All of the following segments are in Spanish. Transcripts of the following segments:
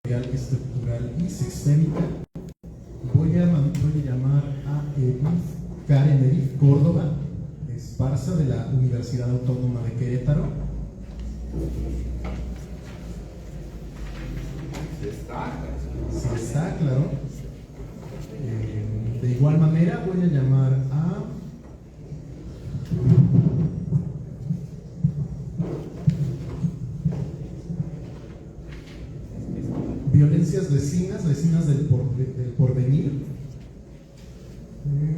estructural y sistémica. Voy a llamar a Karen Edith Córdoba Esparza, de la Universidad Autónoma de Querétaro. Sí está, claro. De igual manera voy a llamar a Violencias Vecinas del Porvenir,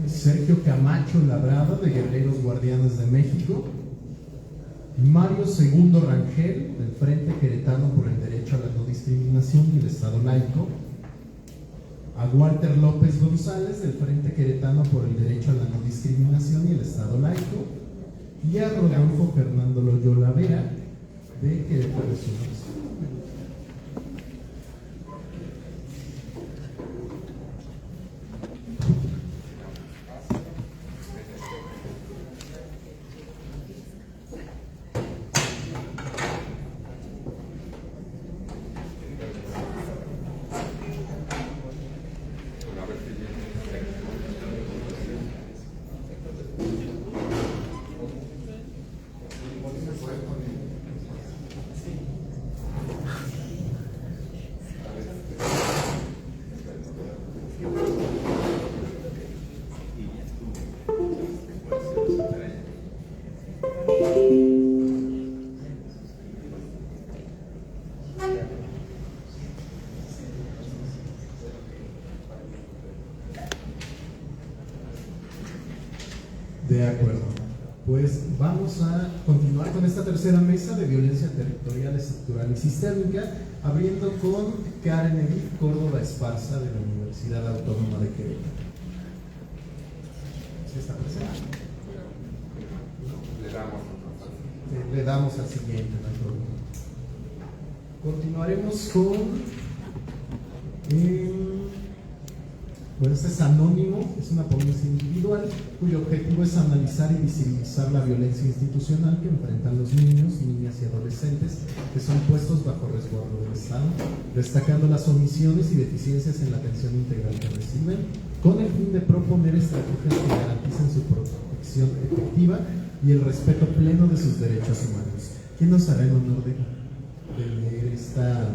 Sergio Camacho Labrada, de Guerreros Guardianes de México, Mario Segundo Rangel, del Frente Queretano por el Derecho a la No Discriminación y el Estado Laico, a Walter López González, del Frente Queretano por el Derecho a la No Discriminación y el Estado Laico, y a Rodolfo Fernando Loyola Vera, de Querétaro Sur. De acuerdo, pues vamos a continuar con esta tercera mesa de violencia territorial, estructural y sistémica, abriendo con Karen Edith Córdoba Esparza, de la Universidad Autónoma de Querétaro. ¿Sí está presente? Le damos al siguiente, no hay problema. Continuaremos con pues este es anónimo, es una ponencia individual cuyo objetivo es analizar y visibilizar la violencia institucional que enfrentan los niños, niñas y adolescentes que son puestos bajo resguardo del Estado, destacando las omisiones y deficiencias en la atención integral que reciben, con el fin de proponer estrategias que garanticen su protección efectiva y el respeto pleno de sus derechos humanos. ¿Quién nos hará el honor de leer esta?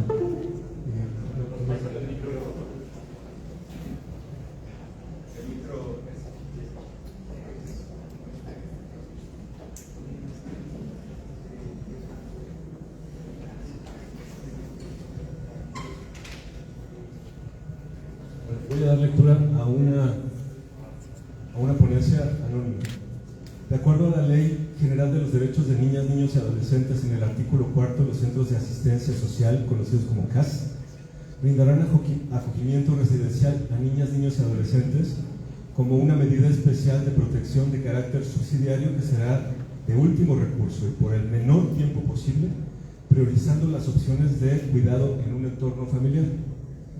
Voy a dar lectura a una ponencia anónima. De acuerdo a la Ley General de los Derechos de Niñas, Niños y Adolescentes, en el artículo 4, los centros de asistencia social, conocidos como CAS, brindarán acogimiento residencial a niñas, niños y adolescentes como una medida especial de protección de carácter subsidiario que será de último recurso y por el menor tiempo posible, priorizando las opciones de cuidado en un entorno familiar.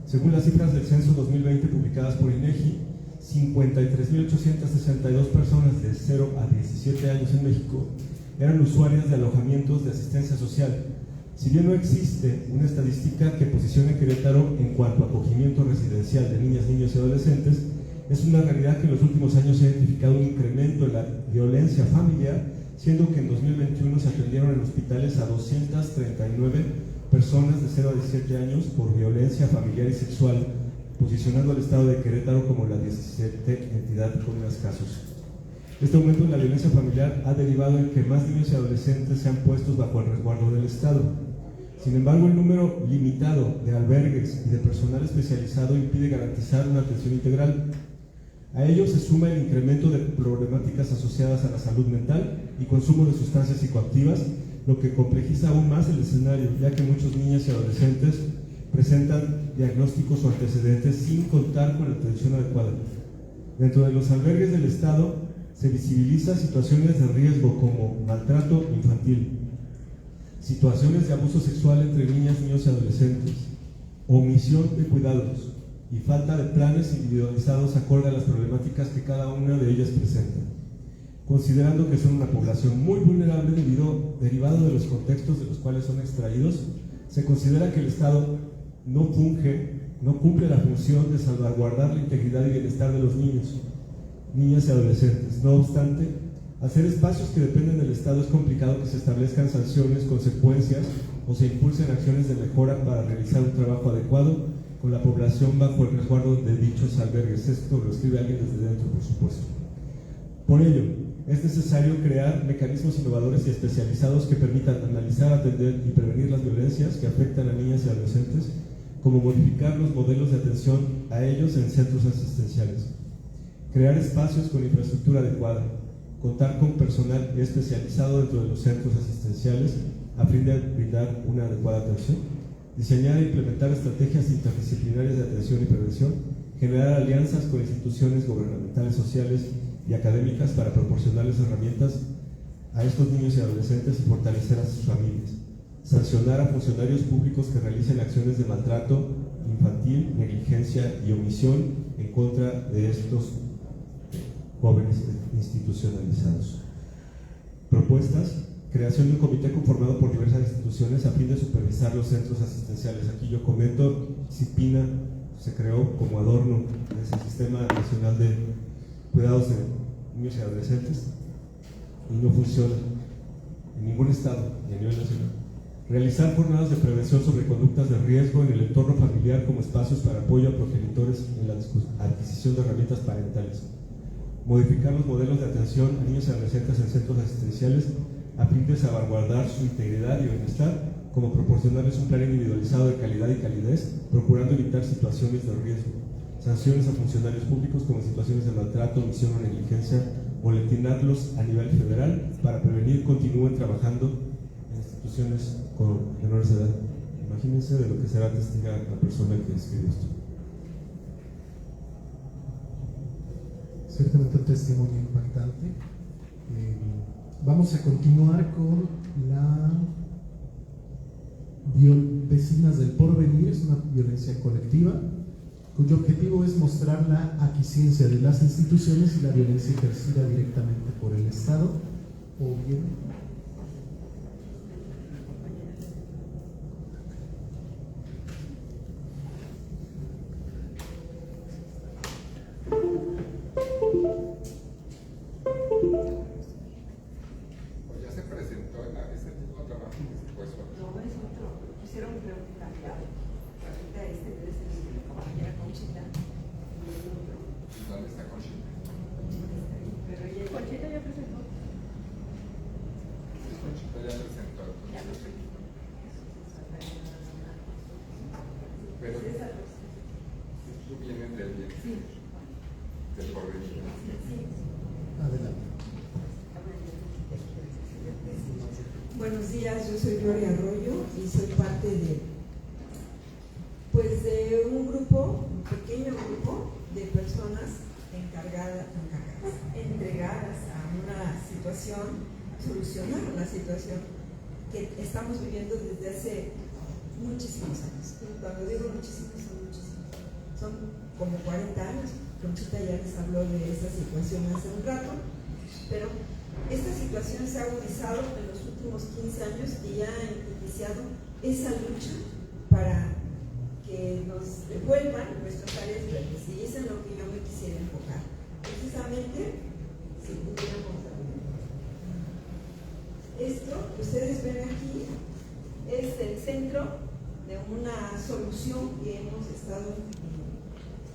Según las cifras del censo 2020 publicadas por INEGI, 53.862 personas de 0 a 17 años en México eran usuarias de alojamientos de asistencia social. Si bien no existe una estadística que posicione a Querétaro en cuanto a acogimiento residencial de niñas, niños y adolescentes, es una realidad que en los últimos años se ha identificado un incremento en la violencia familiar, siendo que en 2021 se atendieron en hospitales a 239 personas de 0 a 17 años por violencia familiar y sexual, posicionando al estado de Querétaro como la 17 entidad con más casos. Este aumento en la violencia familiar ha derivado en que más niños y adolescentes sean puestos bajo el resguardo del Estado. Sin embargo, el número limitado de albergues y de personal especializado impide garantizar una atención integral. A ello se suma el incremento de problemáticas asociadas a la salud mental y consumo de sustancias psicoactivas, lo que complejiza aún más el escenario, ya que muchos niños y adolescentes presentan diagnósticos o antecedentes sin contar con la atención adecuada. Dentro de los albergues del Estado se visibiliza situaciones de riesgo como maltrato infantil, situaciones de abuso sexual entre niñas, niños y adolescentes, omisión de cuidados y falta de planes individualizados acorde a las problemáticas que cada una de ellas presenta. Considerando que son una población muy vulnerable derivado de los contextos de los cuales son extraídos, se considera que el Estado no cumple la función de salvaguardar la integridad y bienestar de los niños, niñas y adolescentes. No obstante, hacer espacios que dependen del Estado es complicado que se establezcan sanciones, consecuencias o se impulsen acciones de mejora para realizar un trabajo adecuado con la población bajo el resguardo de dichos albergues. Esto lo escribe alguien desde dentro, por supuesto. Por ello, es necesario crear mecanismos innovadores y especializados que permitan analizar, atender y prevenir las violencias que afectan a niñas y adolescentes, como modificar los modelos de atención a ellos en centros asistenciales, crear espacios con infraestructura adecuada, contar con personal especializado dentro de los centros asistenciales a fin de brindar una adecuada atención, diseñar e implementar estrategias interdisciplinarias de atención y prevención, generar alianzas con instituciones gubernamentales, sociales y académicas para proporcionarles herramientas a estos niños y adolescentes y fortalecer a sus familias, sancionar a funcionarios públicos que realicen acciones de maltrato infantil, negligencia y omisión en contra de estos jóvenes institucionalizados. Propuestas: creación de un comité conformado por diversas instituciones a fin de supervisar los centros asistenciales. Aquí yo comento, CIPINA se creó como adorno de ese Sistema Nacional de Cuidados de Niños y Adolescentes y no funciona en ningún estado ni a nivel nacional. Realizar jornadas de prevención sobre conductas de riesgo en el entorno familiar como espacios para apoyo a progenitores en la adquisición de herramientas parentales. Modificar los modelos de atención a niños y adolescentes en centros asistenciales a fin de salvaguardar su integridad y bienestar, como proporcionarles un plan individualizado de calidad y calidez, procurando evitar situaciones de riesgo. Sanciones a funcionarios públicos como situaciones de maltrato, omisión o negligencia, boletinarlos a nivel federal para prevenir, continúen trabajando en instituciones con menores de edad. Imagínense de lo que será testiga la persona que escribe esto. Ciertamente un testimonio impactante. Vamos a continuar con la Vecinas del Porvenir. Es una violencia colectiva cuyo objetivo es mostrar la aquiescencia de las instituciones y la violencia ejercida directamente por el Estado o bien Buenos días, yo soy Gloria Arroyo y soy parte de un pequeño grupo de personas entregadas a una situación, solucionar una situación que estamos viviendo desde hace muchísimos años. Cuando digo muchísimos, son como 40 años. Conchita ya les habló de esta situación hace un rato, pero esta situación se ha agudizado en los últimos 15 años y ha iniciado esa lucha para que nos devuelvan nuestras áreas verdes, y eso es lo que yo me quisiera enfocar. Precisamente, si pudiéramos ver. Esto que ustedes ven aquí es el centro de una solución que hemos estado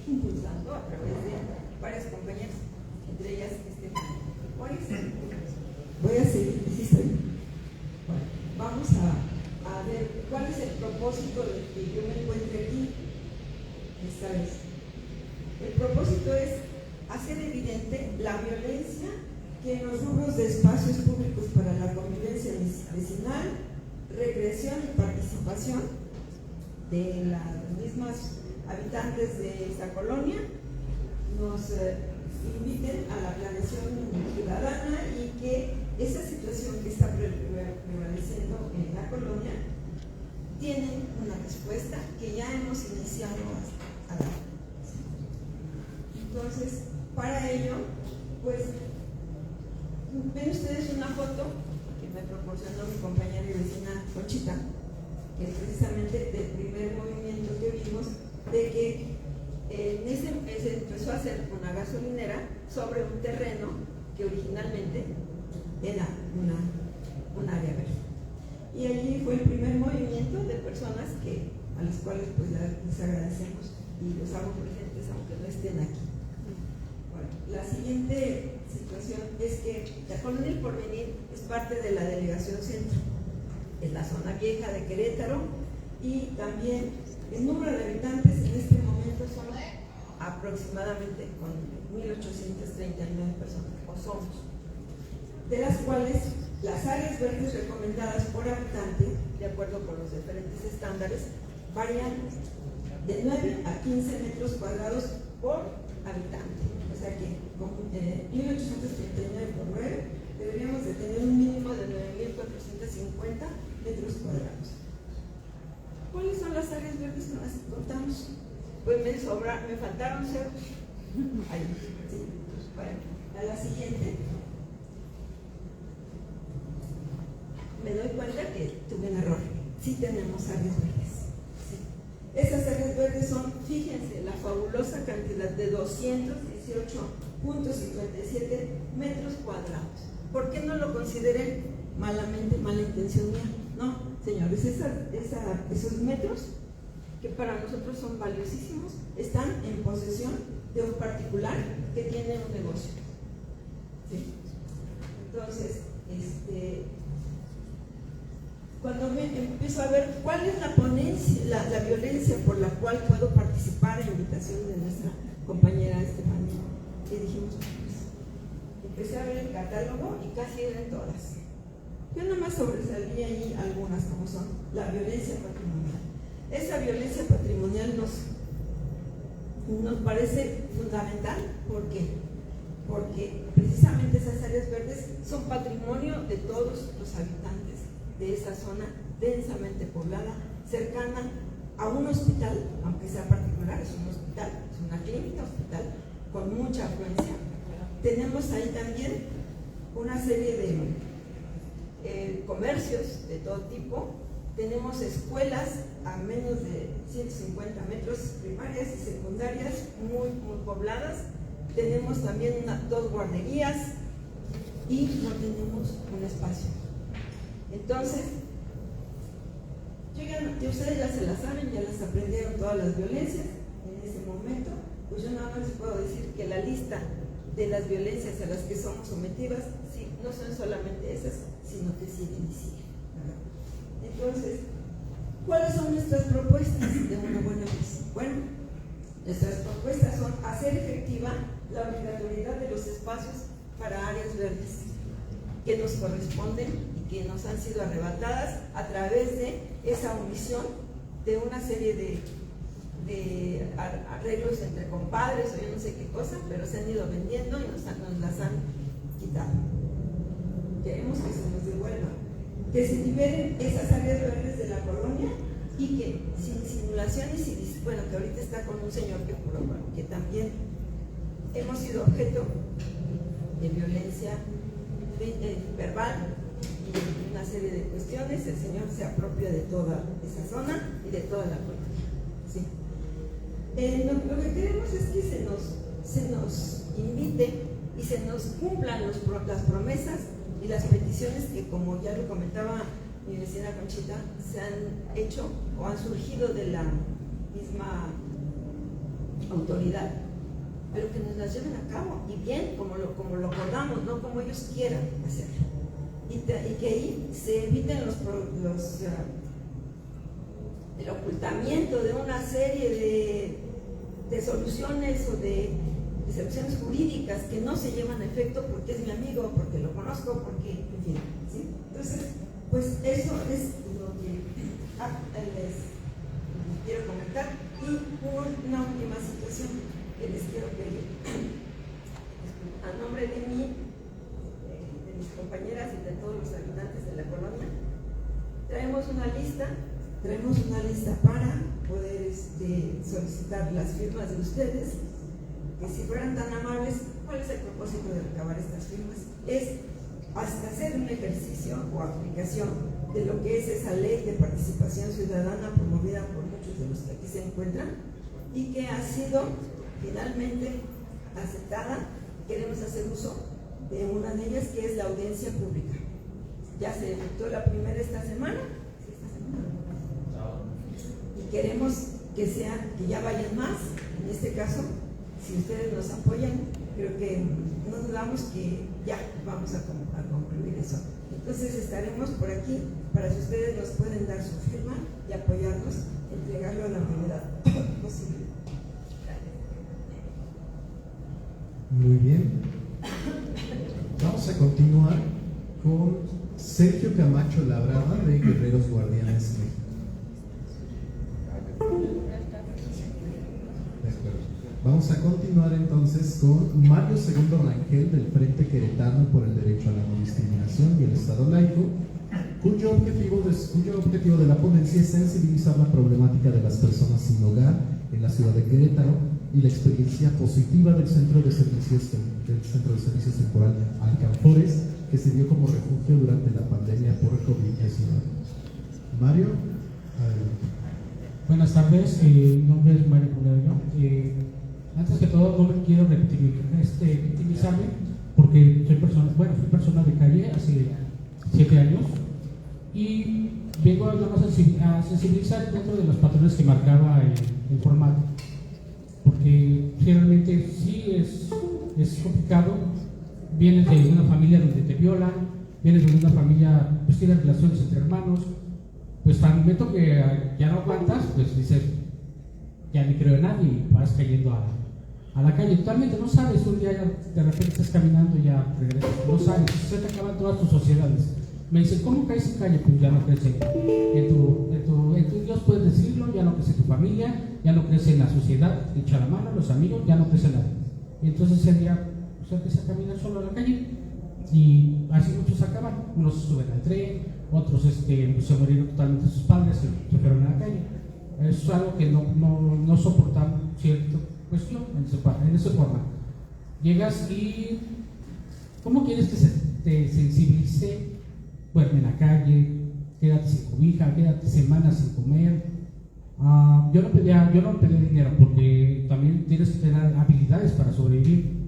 impulsando a través de varias compañías, entre ellas voy a seguir, bueno, vamos a ver cuál es el propósito de que yo me encuentre aquí esta vez. El propósito es hacer evidente la violencia que en los rubros de espacios públicos para la convivencia vecinal, recreación y participación de las mismas habitantes de esta colonia nos inviten a la planeación ciudadana, y que esa situación que está prevaleciendo en la colonia tiene una respuesta que ya hemos iniciado a dar. Entonces, para ello, pues, ven ustedes una foto que me proporcionó mi compañera y vecina Conchita, que es precisamente del primer movimiento que vimos, de que se empezó a hacer una gasolinera sobre un terreno que originalmente era un área verde. Y allí fue el primer movimiento de personas a las cuales pues les agradecemos y los hago presentes aunque no estén aquí. Bueno, la siguiente situación es que la Colonia El Porvenir es parte de la Delegación Centro, es la zona vieja de Querétaro, y también el número de habitantes en este momento son aproximadamente con 1.839 personas, o somos, de las cuales las áreas verdes recomendadas por habitante, de acuerdo con los diferentes estándares, varían de 9 a 15 metros cuadrados por habitante. O sea que con 1.839 por 9 deberíamos de tener un mínimo de 9.450 metros cuadrados. ¿Cuáles son las áreas verdes que las contamos? Pues me faltaron ceros. Ahí, sí. Bueno, a la siguiente. Me doy cuenta que tuve un error. Sí tenemos áreas verdes. Sí. Esas áreas verdes son, fíjense, la fabulosa cantidad de 218.57 metros cuadrados. ¿Por qué no lo consideré mala intención mía? No, señores, esos metros, que para nosotros son valiosísimos, están en posesión de un particular que tiene un negocio. ¿Sí? Entonces, cuando empiezo a ver cuál es la ponencia, la violencia por la cual puedo participar a invitación de nuestra compañera Estefanía, y dijimos, pues, empecé a ver el catálogo y casi eran todas. Yo nomás sobresalí ahí algunas, como son la violencia patrimonial. Esa violencia patrimonial nos parece fundamental. ¿Por qué? Porque precisamente esas áreas verdes son patrimonio de todos los habitantes de esa zona densamente poblada, cercana a un hospital, aunque sea particular, es un hospital, es una clínica hospital con mucha afluencia. Tenemos ahí también una serie de comercios de todo tipo, tenemos escuelas a menos de 150 metros, primarias y secundarias muy pobladas, tenemos también 2 guarderías y no tenemos un espacio. Entonces, ustedes ya se las saben, ya las aprendieron todas las violencias en ese momento, pues yo nada más les puedo decir que la lista de las violencias a las que somos sometidas, sí, no son solamente esas, sino que siguen y siguen. Entonces, ¿cuáles son nuestras propuestas de una buena vez? Bueno, nuestras propuestas son hacer efectiva la obligatoriedad de los espacios para áreas verdes que nos corresponden y que nos han sido arrebatadas a través de esa omisión de una serie de arreglos entre compadres o yo no sé qué cosa, pero se han ido vendiendo y nos las han quitado. Queremos que se nos devuelva, que se liberen esas áreas verdes de la colonia y que sin simulaciones y bueno, que ahorita está con un señor que también hemos sido objeto de violencia verbal y una serie de cuestiones. El señor se apropia de toda esa zona y de toda la colonia. ¿Sí? Lo que queremos es que se nos invite y se nos cumplan las promesas y las peticiones que, como ya lo comentaba mi vecina Conchita, se han hecho o han surgido de la misma autoridad, pero que nos las lleven a cabo y bien, como lo acordamos, no como ellos quieran hacerlo, y que ahí se eviten el ocultamiento de una serie de soluciones o de soluciones jurídicas que no se llevan a efecto porque es mi amigo, porque lo conozco, porque, en fin, ¿sí? Entonces, pues eso es lo que les quiero comentar. Y una última situación que les quiero pedir, a nombre de mí, de mis compañeras y de todos los habitantes de la colonia, traemos una lista para poder solicitar las firmas de ustedes, que si fueran tan amables, ¿cuál es el propósito de recabar estas firmas? Es hasta hacer un ejercicio o aplicación de lo que es esa ley de participación ciudadana promovida por muchos de los que aquí se encuentran y que ha sido finalmente aceptada. Queremos hacer uso de una de ellas, que es la audiencia pública. Ya se efectuó la primera esta semana. Y queremos que ya vayan más. En este caso, si ustedes nos apoyan, creo que no dudamos que ya vamos a concluir eso. Entonces estaremos por aquí para si ustedes nos pueden dar su firma y apoyarnos, entregarlo a la brevedad posible. Muy bien. Vamos a continuar con Sergio Camacho Labrada, de Guerreros Guardianes México. De acuerdo. Vamos a continuar entonces con Mario Segundo Rangel, del Frente Queretano por el Derecho a la No Discriminación y el Estado Laico, cuyo objetivo de la ponencia es sensibilizar la problemática de las personas sin hogar en la ciudad de Querétaro y la experiencia positiva del Centro de Servicios Temporal Alcanfores, que sirvió como refugio durante la pandemia por COVID-19. Mario, adelante. Buenas tardes, mi nombre es Mario Puledo. Antes que todo, no me quiero victimizarme porque fui persona de calle hace 7 años y vengo a sensibilizar dentro de los patrones que marcaba el formato, porque realmente sí es complicado. Vienes de una familia donde te violan, vienes de una familia pues tiene relaciones entre hermanos, pues al momento que ya no aguantas, pues dices, ya ni creo en nadie y vas cayendo a la calle. Totalmente no sabes, un día ya de repente estás caminando y ya regresas, no sabes, se te acaban todas tus sociedades. Me dicen, ¿cómo caes en calle? Pues ya no crees en tu Dios, puedes decirlo, ya no crees en tu familia, ya no crees en la sociedad, echa la mano, los amigos, ya no crees en nadie. Y entonces ese día pues, empieza a caminar solo a la calle y así muchos acaban, unos se suben al tren, otros se murieron totalmente sus padres, se fueron a la calle. Eso es algo que no soportamos cierta cuestión en esa forma. Llegas y ¿cómo quieres que se te sensibilice? Duerme en la calle, quédate sin cobija, quédate semanas sin comer. Yo no pedía dinero porque también tienes que tener habilidades para sobrevivir.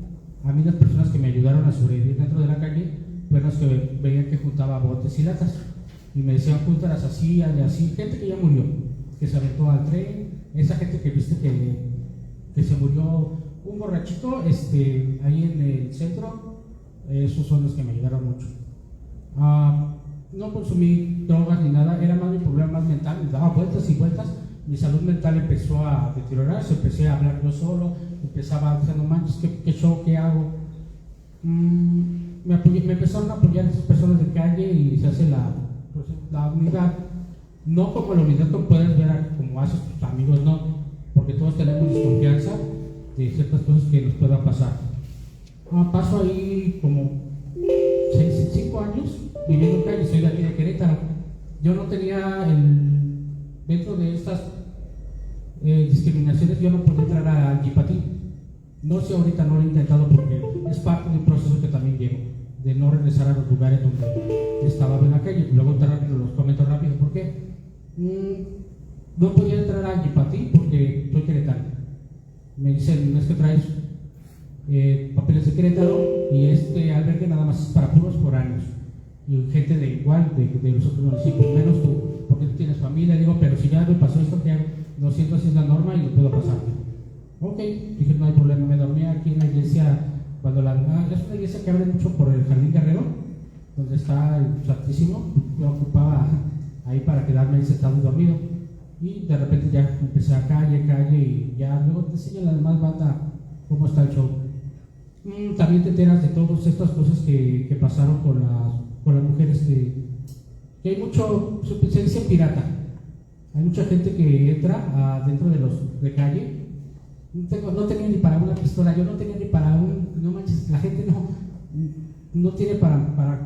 A mí las personas que me ayudaron a sobrevivir dentro de la calle fueron las que veían que juntaba botes y latas y me decían, júntalas así, así. Gente que ya murió, que se aventó al tren, esa gente que viste que se murió, un borrachito ahí en el centro, esos son los que me ayudaron mucho. No consumí drogas ni nada, era más mi problema más mental, me daba vueltas y vueltas, mi salud mental empezó a deteriorarse, empecé a hablar yo solo, empezaba a decir, no manches, ¿qué show, qué hago? Me empezaron a apoyar esas personas de calle y se hace la unidad, no como la unidad que puedes ver como haces tus amigos, no, porque todos tenemos desconfianza de ciertas cosas que nos puedan pasar. Paso ahí como 5 años viviendo en calle, soy de aquí de Querétaro. Yo no tenía dentro de estas discriminaciones, yo no podía entrar a Jipatí. No sé, ahorita no lo he intentado porque es parte de un proceso que también llevo, de no regresar a los lugares donde estaba en la calle. Luego los comento rápido por qué. No podía entrar a Jipatí porque soy queretano. Me dicen, es que traes papeles de Querétaro y este albergue nada más es para puros foráneos y gente de igual de los otros municipios, menos tú, porque tú tienes familia. Digo, pero si ya me pasó esto, ¿qué hago? Lo siento, así es la norma y lo puedo pasar. Ok, dije, no hay problema. Me dormí aquí en la iglesia, es una iglesia que abre mucho por el Jardín Guerrero, donde está el Santísimo. Yo ocupaba ahí para quedarme ahí sentado y dormido, y de repente ya empecé a calle y ya luego te enseñan la demás banda cómo está el show. También te enteras de todas estas cosas que pasaron con las mujeres, que hay mucho, se dice pirata. Hay mucha gente que entra dentro de calle. No tenía ni para una pistola, yo no tenía ni para no manches, la gente no tiene para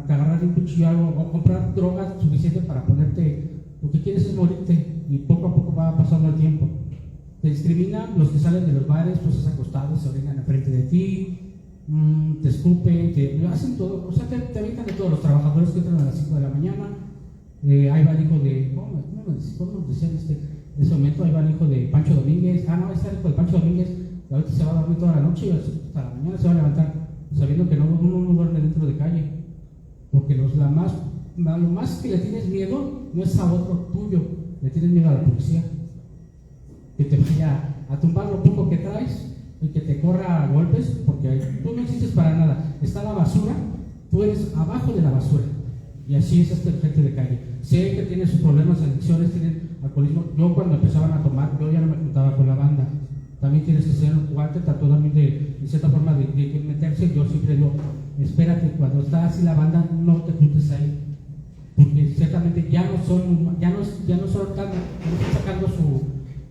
agarrar un cuchillo o comprar droga suficiente para ponerte. Lo que quieres es morirte y poco a poco va pasando el tiempo. Te discriminan los que salen de los bares, pues estás acostado, se orinan enfrente de ti, te escupen, te hacen todo, o sea, te avientan de todos los trabajadores que entran a las 5 de la mañana, Ahí va el hijo de, ¿cómo decían en ese momento? Ahí va el hijo de Pancho Domínguez. No, está el hijo de Pancho Domínguez. Y ahorita se va a dormir toda la noche y hasta la mañana se va a levantar sabiendo que uno no duerme dentro de calle. Porque lo más que le tienes miedo no es a otro tuyo, le tienes miedo a la policía. Que te vaya a tumbar lo poco que traes y que te corra a golpes, porque tú no existes para nada. Está la basura, tú eres abajo de la basura. Y así es esta gente de calle. Sé que tienen sus problemas, adicciones, tienen alcoholismo. Yo cuando empezaban a tomar, yo ya no me juntaba con la banda. También tienes que ser guante, trató también de cierta forma de meterse. Yo siempre digo, espérate, cuando está así la banda, no te juntes ahí. Porque ciertamente ya no son tan, no están sacando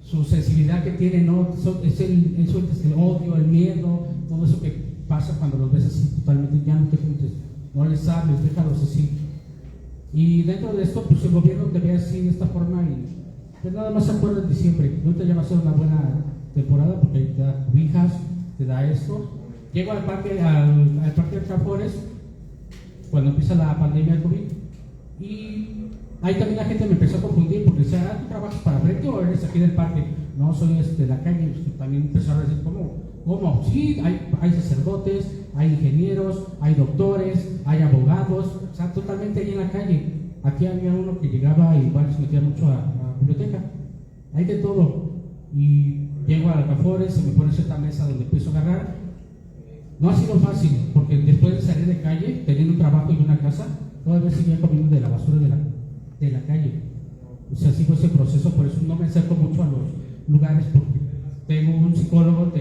su sensibilidad que tienen, ¿no? Es el odio, el miedo, todo eso que pasa cuando los ves así totalmente. Ya no te juntes, no les hables, déjalos así. Y dentro de esto, pues el gobierno te ve así de esta forma y pues nada más se acuerda en diciembre. Ahorita ya va a ser una buena temporada porque te da cobijas, te da esto. Llego al parque de Alcafores cuando empieza la pandemia del COVID y ahí también la gente me empezó a confundir porque decía, ¿tú trabajas para frente o eres aquí del parque? No, soy de la calle. También empezaron a decir, ¿cómo? Sí, hay sacerdotes, hay ingenieros, hay doctores, hay abogados, o sea, totalmente ahí en la calle. Aquí había uno que llegaba y igual se metía mucho a la biblioteca, hay de todo. Y llego a Alcafores, se me pone cierta mesa donde empiezo a agarrar. No ha sido fácil, porque después de salir de calle, teniendo un trabajo y una casa, todavía seguía comiendo de la basura de la calle. O sea, así fue ese proceso, por eso no me acerco mucho a los lugares, porque tengo un psicólogo,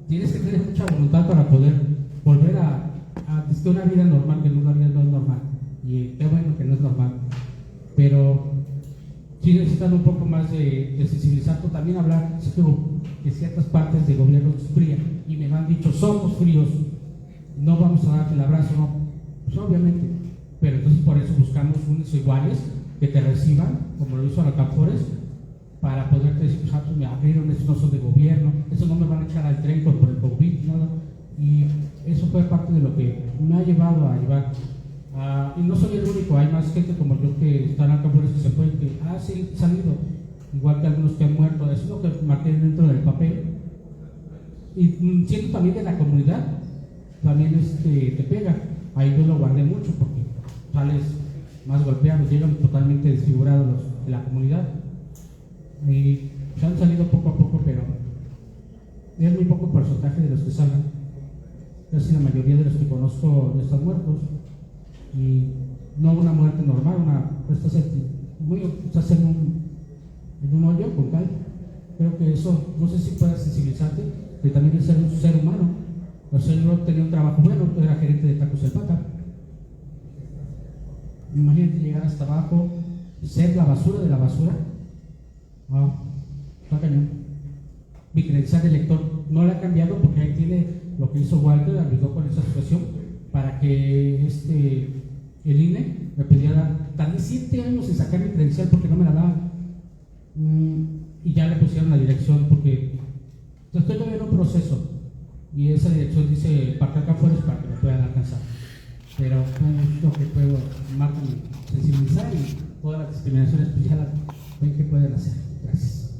tienes que tener mucha voluntad para poder volver a una vida normal, que una vida no es normal. Y qué bueno que no es normal. Pero sí necesitan un poco más de sensibilizar, pero también hablar que ciertas partes del gobierno es fría. Y me han dicho, somos fríos, no vamos a darte el abrazo, no. Pues obviamente. Pero entonces por eso buscamos unos iguales que te reciban, como lo hizo Alcafores, para poderte decir, pues me abrieron, estos no son de gobierno, eso no me van a echar al tren por el COVID, nada. Y eso fue parte de lo que me ha llevado a llevar. Y no soy el único, hay más gente como yo que están acá por que se pueden, que sí, han salido, igual que algunos que han muerto. Eso es lo que marqué dentro del papel. Y siendo también de la comunidad, también te pega. Ahí yo lo guardé mucho porque sales más golpeados, llegan totalmente desfigurados los de la comunidad. Y se han salido poco a poco, pero es muy poco porcentaje de los que salgan. Casi la mayoría de los que conozco ya están muertos. Y no una muerte normal, estás en un hoyo con cal. Creo que eso, no sé si puedas sensibilizarte, que también es ser un ser humano. O sea, yo tenía un trabajo bueno, era gerente de Tacos El Pata. Imagínate llegar hasta abajo, ser la basura de la basura. Está cañón. Mi credencial de lector no la he cambiado porque ahí tiene lo que hizo Walter, ayudó con esa situación para que el INE me pidiera. Tardé 7 años en sacar mi credencial porque no me la daban. Y ya le pusieron la dirección porque estoy todavía en un proceso y esa dirección dice Parque Alcafores para que me puedan alcanzar. Pero lo que puedo, Marta, sensibilizar y todas las discriminaciones pues ya las ven que pueden hacer. Gracias.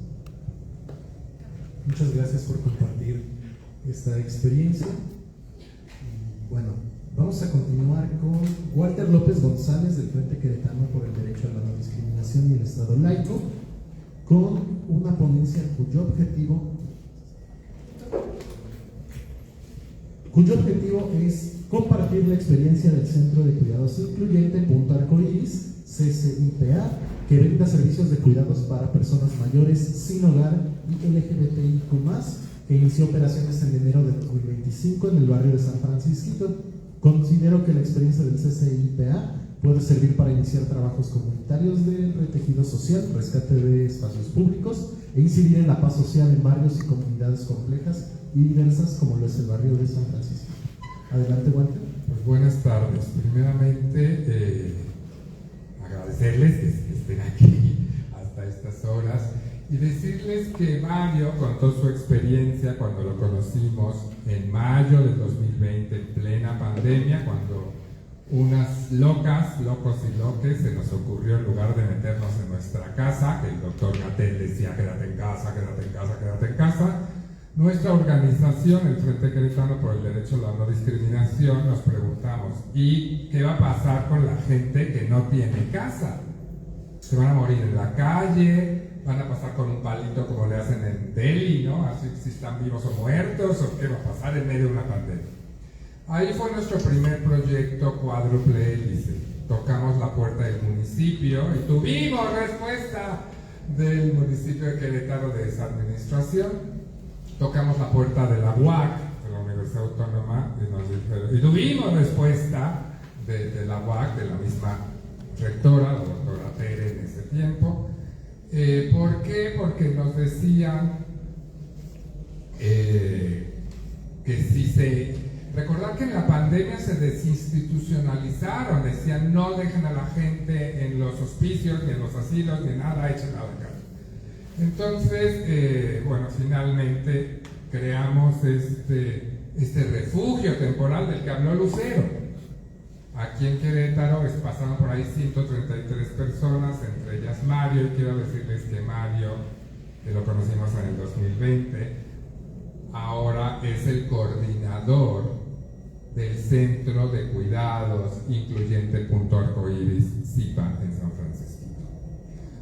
Muchas gracias por compartir esta experiencia. Bueno, vamos a continuar con Walter López González del Frente Queretano por el Derecho a la No Discriminación y el Estado Laico, con una ponencia cuyo objetivo es compartir la experiencia del Centro de Cuidados Incluyente Punto Arcoíris, CCIPA, que brinda servicios de cuidados para personas mayores sin hogar y LGBTIQ+, que inició operaciones en enero de 2025 en el barrio de San Francisco. Considero que la experiencia del CCIPA puede servir para iniciar trabajos comunitarios de retejido social, rescate de espacios públicos e incidir en la paz social en barrios y comunidades complejas y diversas como lo es el barrio de San Francisco. Adelante, Walter. Pues buenas tardes. Primeramente, agradecerles que estén aquí hasta estas horas y decirles que Mario contó su experiencia cuando lo conocimos en mayo del 2020, en plena pandemia, cuando unas locas, locos y loques, se nos ocurrió, en lugar de meternos en nuestra casa, que el doctor Gatell decía quédate en casa, quédate en casa, quédate en casa, nuestra organización, el Frente Queretano por el Derecho a la No Discriminación, nos preguntamos, ¿y qué va a pasar con la gente que no tiene casa? ¿Se van a morir en la calle? ¿Van a pasar con un palito como le hacen en Delhi, ¿no? Así si están vivos o muertos, o qué va a pasar en medio de una pandemia. Ahí fue nuestro primer proyecto cuádruple hélice. Tocamos la puerta del municipio y tuvimos respuesta del municipio de Querétaro de esa administración. Tocamos la puerta de la UAC, de la Universidad Autónoma, y tuvimos respuesta de la UAC, de la misma rectora, la doctora Tere en ese tiempo. ¿Por qué? Porque nos decían que si se... Recordar que en la pandemia se desinstitucionalizaron, decían no dejen a la gente en los hospicios, ni en los asilos, ni nada, echen a la calle. Entonces, bueno, finalmente creamos este refugio temporal del que habló Lucero. Aquí en Querétaro pasaron por ahí 133 personas, entre ellas Mario, y quiero decirles que Mario, que lo conocimos en el 2020, ahora es el coordinador del Centro de Cuidados Incluyente Punto Arcoíris, CIPA, en San Francisco.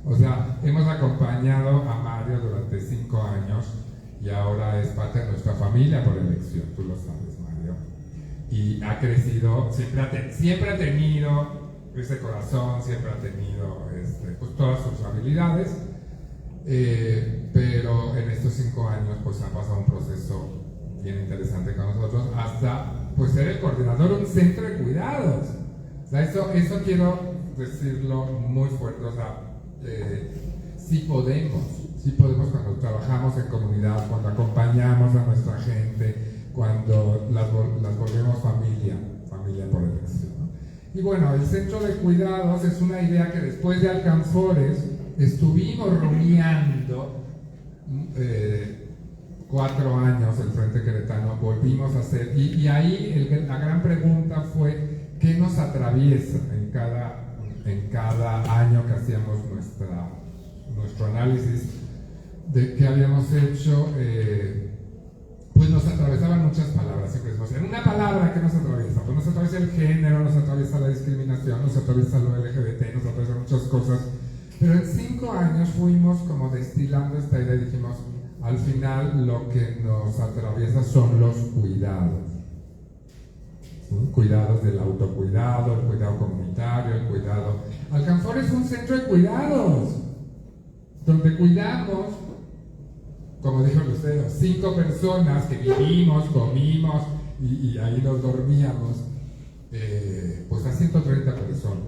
O sea, hemos acompañado a Mario durante 5 años y ahora es parte de nuestra familia por elección, tú lo sabes, Mario. Y ha crecido, siempre ha tenido ese corazón, siempre ha tenido pues, todas sus habilidades, pero en estos 5 años pues ha pasado un proceso bien interesante con nosotros, hasta pues ser el coordinador de un centro de cuidados. O sea, eso quiero decirlo muy fuerte, o sea, sí podemos cuando trabajamos en comunidad, cuando acompañamos a nuestra gente, cuando las volvemos familia por elección. Y bueno, el centro de cuidados es una idea que después de Alcanzores estuvimos rumiando 4 años el Frente Queretano, volvimos a hacer, y ahí la gran pregunta fue ¿qué nos atraviesa en cada año que hacíamos nuestro análisis de qué habíamos hecho? Pues nos atravesaban muchas palabras, siempre decimos, en una palabra ¿qué nos atraviesa? Pues nos atraviesa el género, nos atraviesa la discriminación, nos atraviesa lo LGBT, nos atraviesa muchas cosas, pero en 5 años fuimos como destilando esta idea y dijimos, al final lo que nos atraviesa son los cuidados. ¿Sí? Cuidados del autocuidado, el cuidado comunitario, el cuidado... Alcanfor es un centro de cuidados, donde cuidamos, como dijo Lucero, 5 personas que vivimos, comimos y ahí nos dormíamos, pues a 130 personas.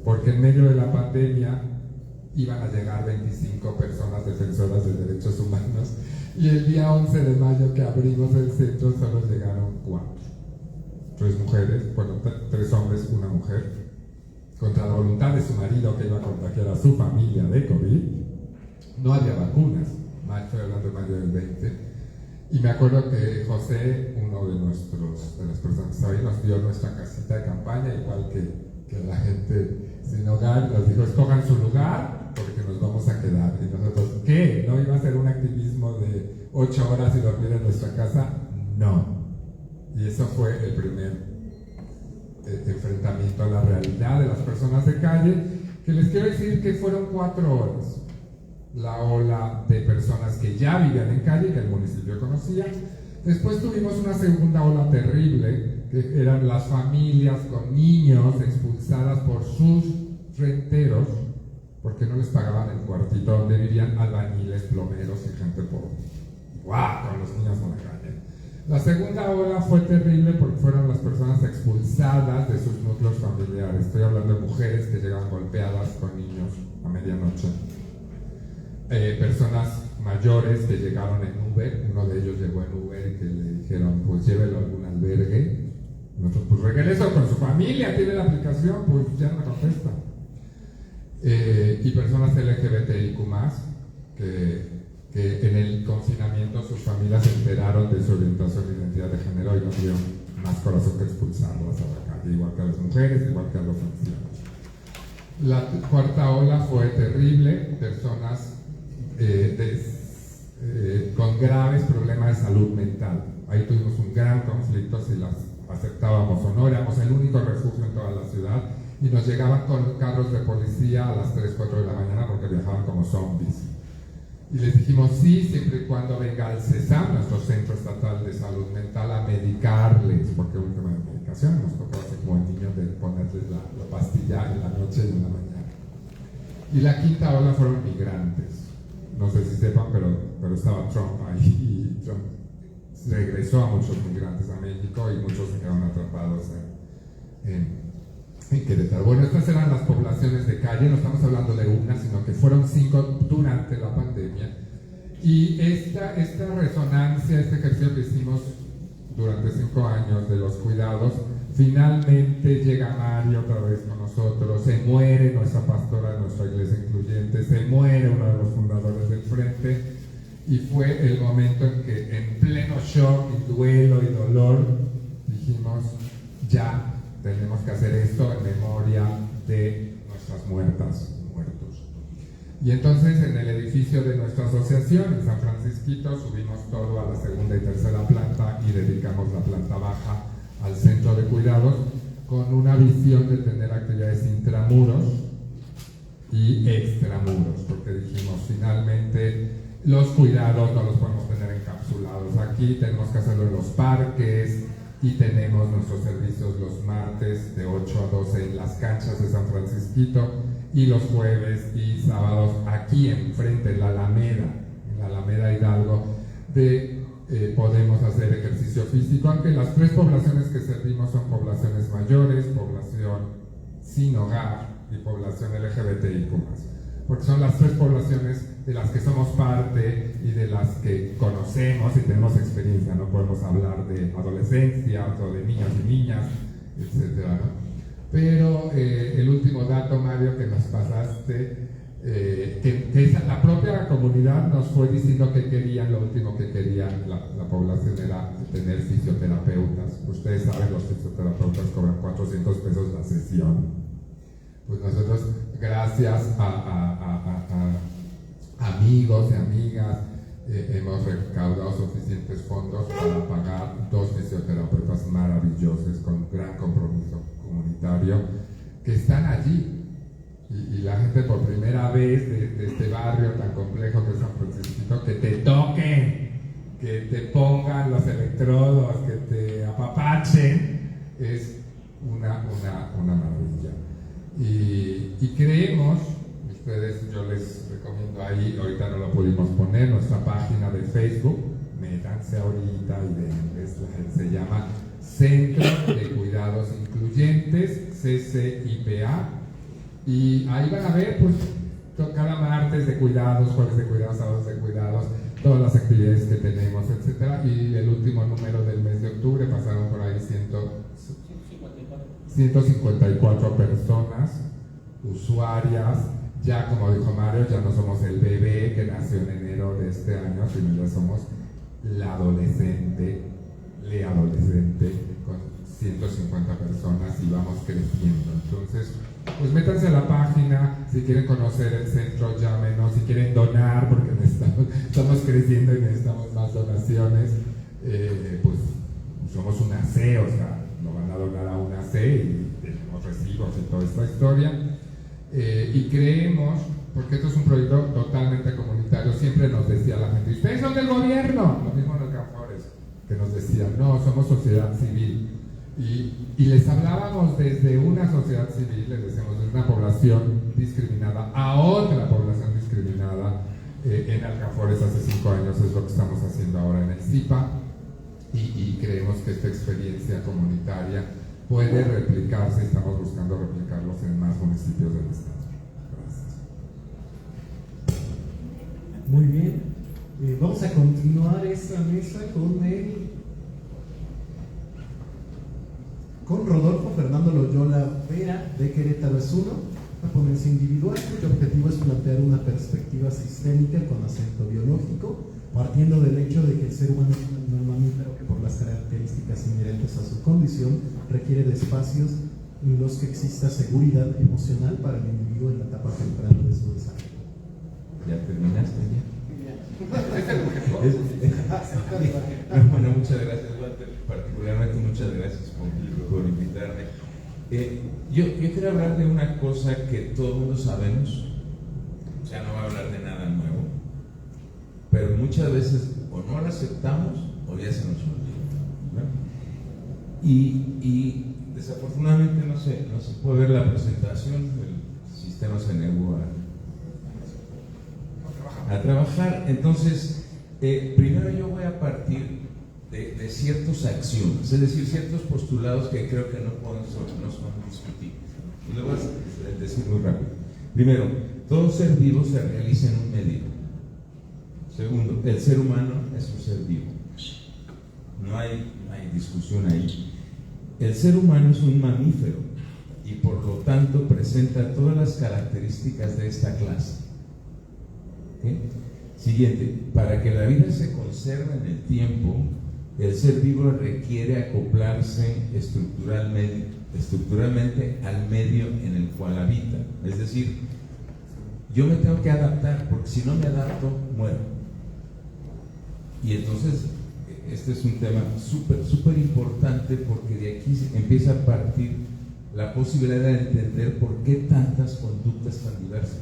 Porque en medio de la pandemia iban a llegar 25 personas defensoras de derechos humanos y el día 11 de mayo que abrimos el centro solo llegaron 4. 3 mujeres, bueno, 3 hombres, 1 mujer, contra la voluntad de su marido que iba a contagiar a su familia de COVID. No había vacunas, estoy hablando de mayo del 20, y me acuerdo que José, uno de las personas que estaba ahí, nos dio nuestra casita de campaña, igual que la gente sin hogar, nos dijo, escojan su lugar porque nos vamos a quedar. Y nosotros, ¿qué? ¿No iba a ser un activismo de 8 horas y dormir en nuestra casa? No. Y eso fue el primer enfrentamiento a la realidad de las personas de calle, que les quiero decir que fueron 4 horas. La ola de personas que ya vivían en calle, que el municipio conocía. Después tuvimos una segunda ola terrible, que eran las familias con niños expulsadas por sus renteros, porque no les pagaban el cuartito donde vivían, albañiles, plomeros y gente pobre. ¡Guau! Con los niños en la calle. La segunda ola fue terrible porque fueron las personas expulsadas de sus núcleos familiares. Estoy hablando de mujeres que llegaban golpeadas con niños a medianoche. Personas mayores que llegaron en Uber, uno de ellos llegó en Uber y que le dijeron, pues llévelo a algún albergue. Nosotros, pues regreso con su familia, tiene la aplicación, pues ya no contesta. Y personas LGBTIQ+, que en el confinamiento sus familias se enteraron de su orientación e identidad de género y no tuvieron más corazón que expulsarlas a la calle, igual que a las mujeres, igual que a los ancianos. La cuarta ola fue terrible, personas con graves problemas de salud mental. Ahí tuvimos un gran conflicto si las aceptábamos o no, éramos el único refugio en toda la ciudad y nos llegaban con carros de policía a las 3, 4 de la mañana porque viajaban como zombies. Y les dijimos sí, siempre y cuando venga el CESAM, nuestro Centro Estatal de Salud Mental, a medicarles, porque es un tema de medicación, nos tocaba así como el niño de ponerles la pastilla en la noche y en la mañana. Y la quinta ola fueron migrantes. No sé si sepan, pero estaba Trump ahí y Trump regresó a muchos migrantes a México y muchos se quedaron atrapados en Querétaro. Bueno, estas eran las poblaciones de calle, no estamos hablando de una, sino que fueron 5 durante la pandemia. Y esta resonancia, este ejercicio que hicimos durante 5 años de los cuidados, finalmente llega Mario otra vez con nosotros, se muere nuestra pastora de nuestra iglesia incluyente, se muere uno de los fundadores del Frente, y fue el momento en que en pleno shock y duelo y dolor dijimos, ya tenemos que hacer esto en memoria de nuestras muertas, muertos. Y entonces en el edificio de nuestra asociación, en San Francisquito, subimos todo a la segunda y tercera planta y dedicamos la planta baja al centro de cuidados con una visión de tener actividades intramuros y extramuros, porque dijimos finalmente los cuidados no los podemos tener encapsulados aquí, tenemos que hacerlo en los parques y tenemos nuestros servicios los martes de 8 a 12 en las canchas de San Francisquito y los jueves y sábados aquí enfrente en la Alameda Hidalgo podemos hacer ejercicio físico, aunque las 3 poblaciones que servimos son poblaciones mayores, población sin hogar y población LGBTIQ+, porque son las 3 poblaciones de las que somos parte y de las que conocemos y tenemos experiencia. No podemos hablar de adolescencia o de niños y niñas, etc., ¿no? Pero el último dato, Mario, que nos pasaste, que la propia comunidad nos fue diciendo que querían, lo último que querían la población era tener fisioterapeutas. Ustedes saben, los fisioterapeutas cobran 400 pesos la sesión. Pues nosotros, gracias a amigos y amigas, hemos recaudado suficientes fondos para pagar 2 fisioterapeutas maravillosos con gran compromiso comunitario que están allí. Y la gente por primera vez de este barrio tan complejo que es San Francisco, que te toquen, que te pongan los electrodos, que te apapachen, es una maravilla. Y creemos, yo les recomiendo ahí, ahorita no lo pudimos poner, nuestra página de Facebook, métanse ahorita y se llama Centro de Cuidados Incluyentes, CCIPA, y ahí van a ver, pues, cada martes de cuidados, jueves de cuidados, sábados de cuidados, todas las actividades que tenemos, etcétera. Y el último número del mes de octubre pasaron por ahí 154 personas, usuarias. Ya, como dijo Mario, ya no somos el bebé que nació en enero de este año, sino ya somos la adolescente con 150 personas y vamos creciendo. Entonces, pues métanse a la página, si quieren conocer el centro, llámenos, si quieren donar, porque estamos creciendo y necesitamos más donaciones, pues somos una C, o sea, nos van a donar a una C y tenemos recibos y toda esta historia. Y creemos, porque esto es un proyecto totalmente comunitario, siempre nos decía la gente, ¿ustedes son del gobierno? Lo mismo en el Campores, que nos decían, no, somos sociedad civil. Y les hablábamos desde una sociedad civil, les decíamos, desde una población discriminada a otra población discriminada en Alcanfores hace 5 años, es lo que estamos haciendo ahora en el CIPA, y creemos que esta experiencia comunitaria puede replicarse y estamos buscando replicarlos en más municipios del estado. Gracias. Muy bien, vamos a continuar esta mesa con Rodolfo Fernando Loyola Vera de Querétaro es 1, Una ponencia individual cuyo objetivo es plantear una perspectiva sistémica con acento biológico, partiendo del hecho de que el ser humano es un animal mamífero que por las características inherentes a su condición requiere de espacios en los que exista seguridad emocional para el individuo en la etapa temprana de su desarrollo. ¿Ya terminaste ya? Bueno, muchas gracias, Walter. Particularmente muchas gracias por invitarme. Yo quiero hablar de una cosa que todo el mundo sabemos, o sea, no voy a hablar de nada nuevo, pero muchas veces o no lo aceptamos o ya se nos olvida, ¿no? Y desafortunadamente no se puede ver la presentación del sistema CNU a trabajar. Entonces, primero yo voy a partir de ciertos axiomas, es decir, ciertos postulados que creo que no son discutibles. Y lo voy a decir muy rápido. Primero, todo ser vivo se realiza en un medio. Segundo, el ser humano es un ser vivo. No hay discusión ahí. El ser humano es un mamífero y por lo tanto presenta todas las características de esta clase. ¿Okay? Siguiente, para que la vida se conserve en el tiempo, el ser vivo requiere acoplarse estructuralmente al medio en el cual habita. Es decir, yo me tengo que adaptar, porque si no me adapto, muero. Y entonces, este es un tema súper importante, porque de aquí empieza a partir la posibilidad de entender por qué tantas conductas tan diversas.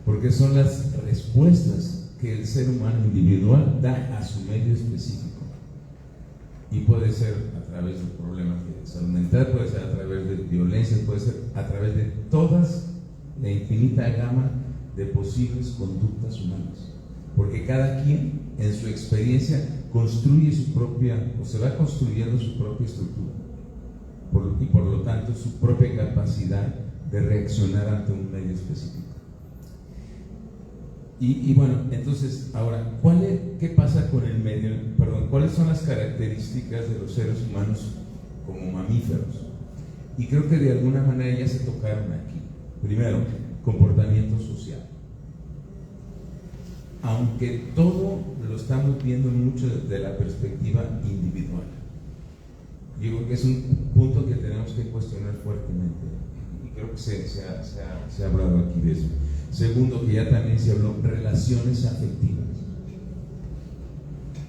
Porque son las respuestas que el ser humano individual da a su medio específico. Y puede ser a través de problemas de salud mental, puede ser a través de violencia, puede ser a través de todas la infinita gama de posibles conductas humanas. Porque cada quien en su experiencia construye su propia, o se va construyendo su propia estructura. Y por lo tanto su propia capacidad de reaccionar ante un medio específico. Y bueno, entonces, ahora, ¿qué pasa con el medio? Perdón, ¿cuáles son las características de los seres humanos como mamíferos? Y creo que de alguna manera ya se tocaron aquí. Primero, comportamiento social. Aunque todo lo estamos viendo mucho desde la perspectiva individual. Yo creo que es un punto que tenemos que cuestionar fuertemente. Y creo que se ha hablado aquí de eso. Segundo, que ya también se habló, relaciones afectivas.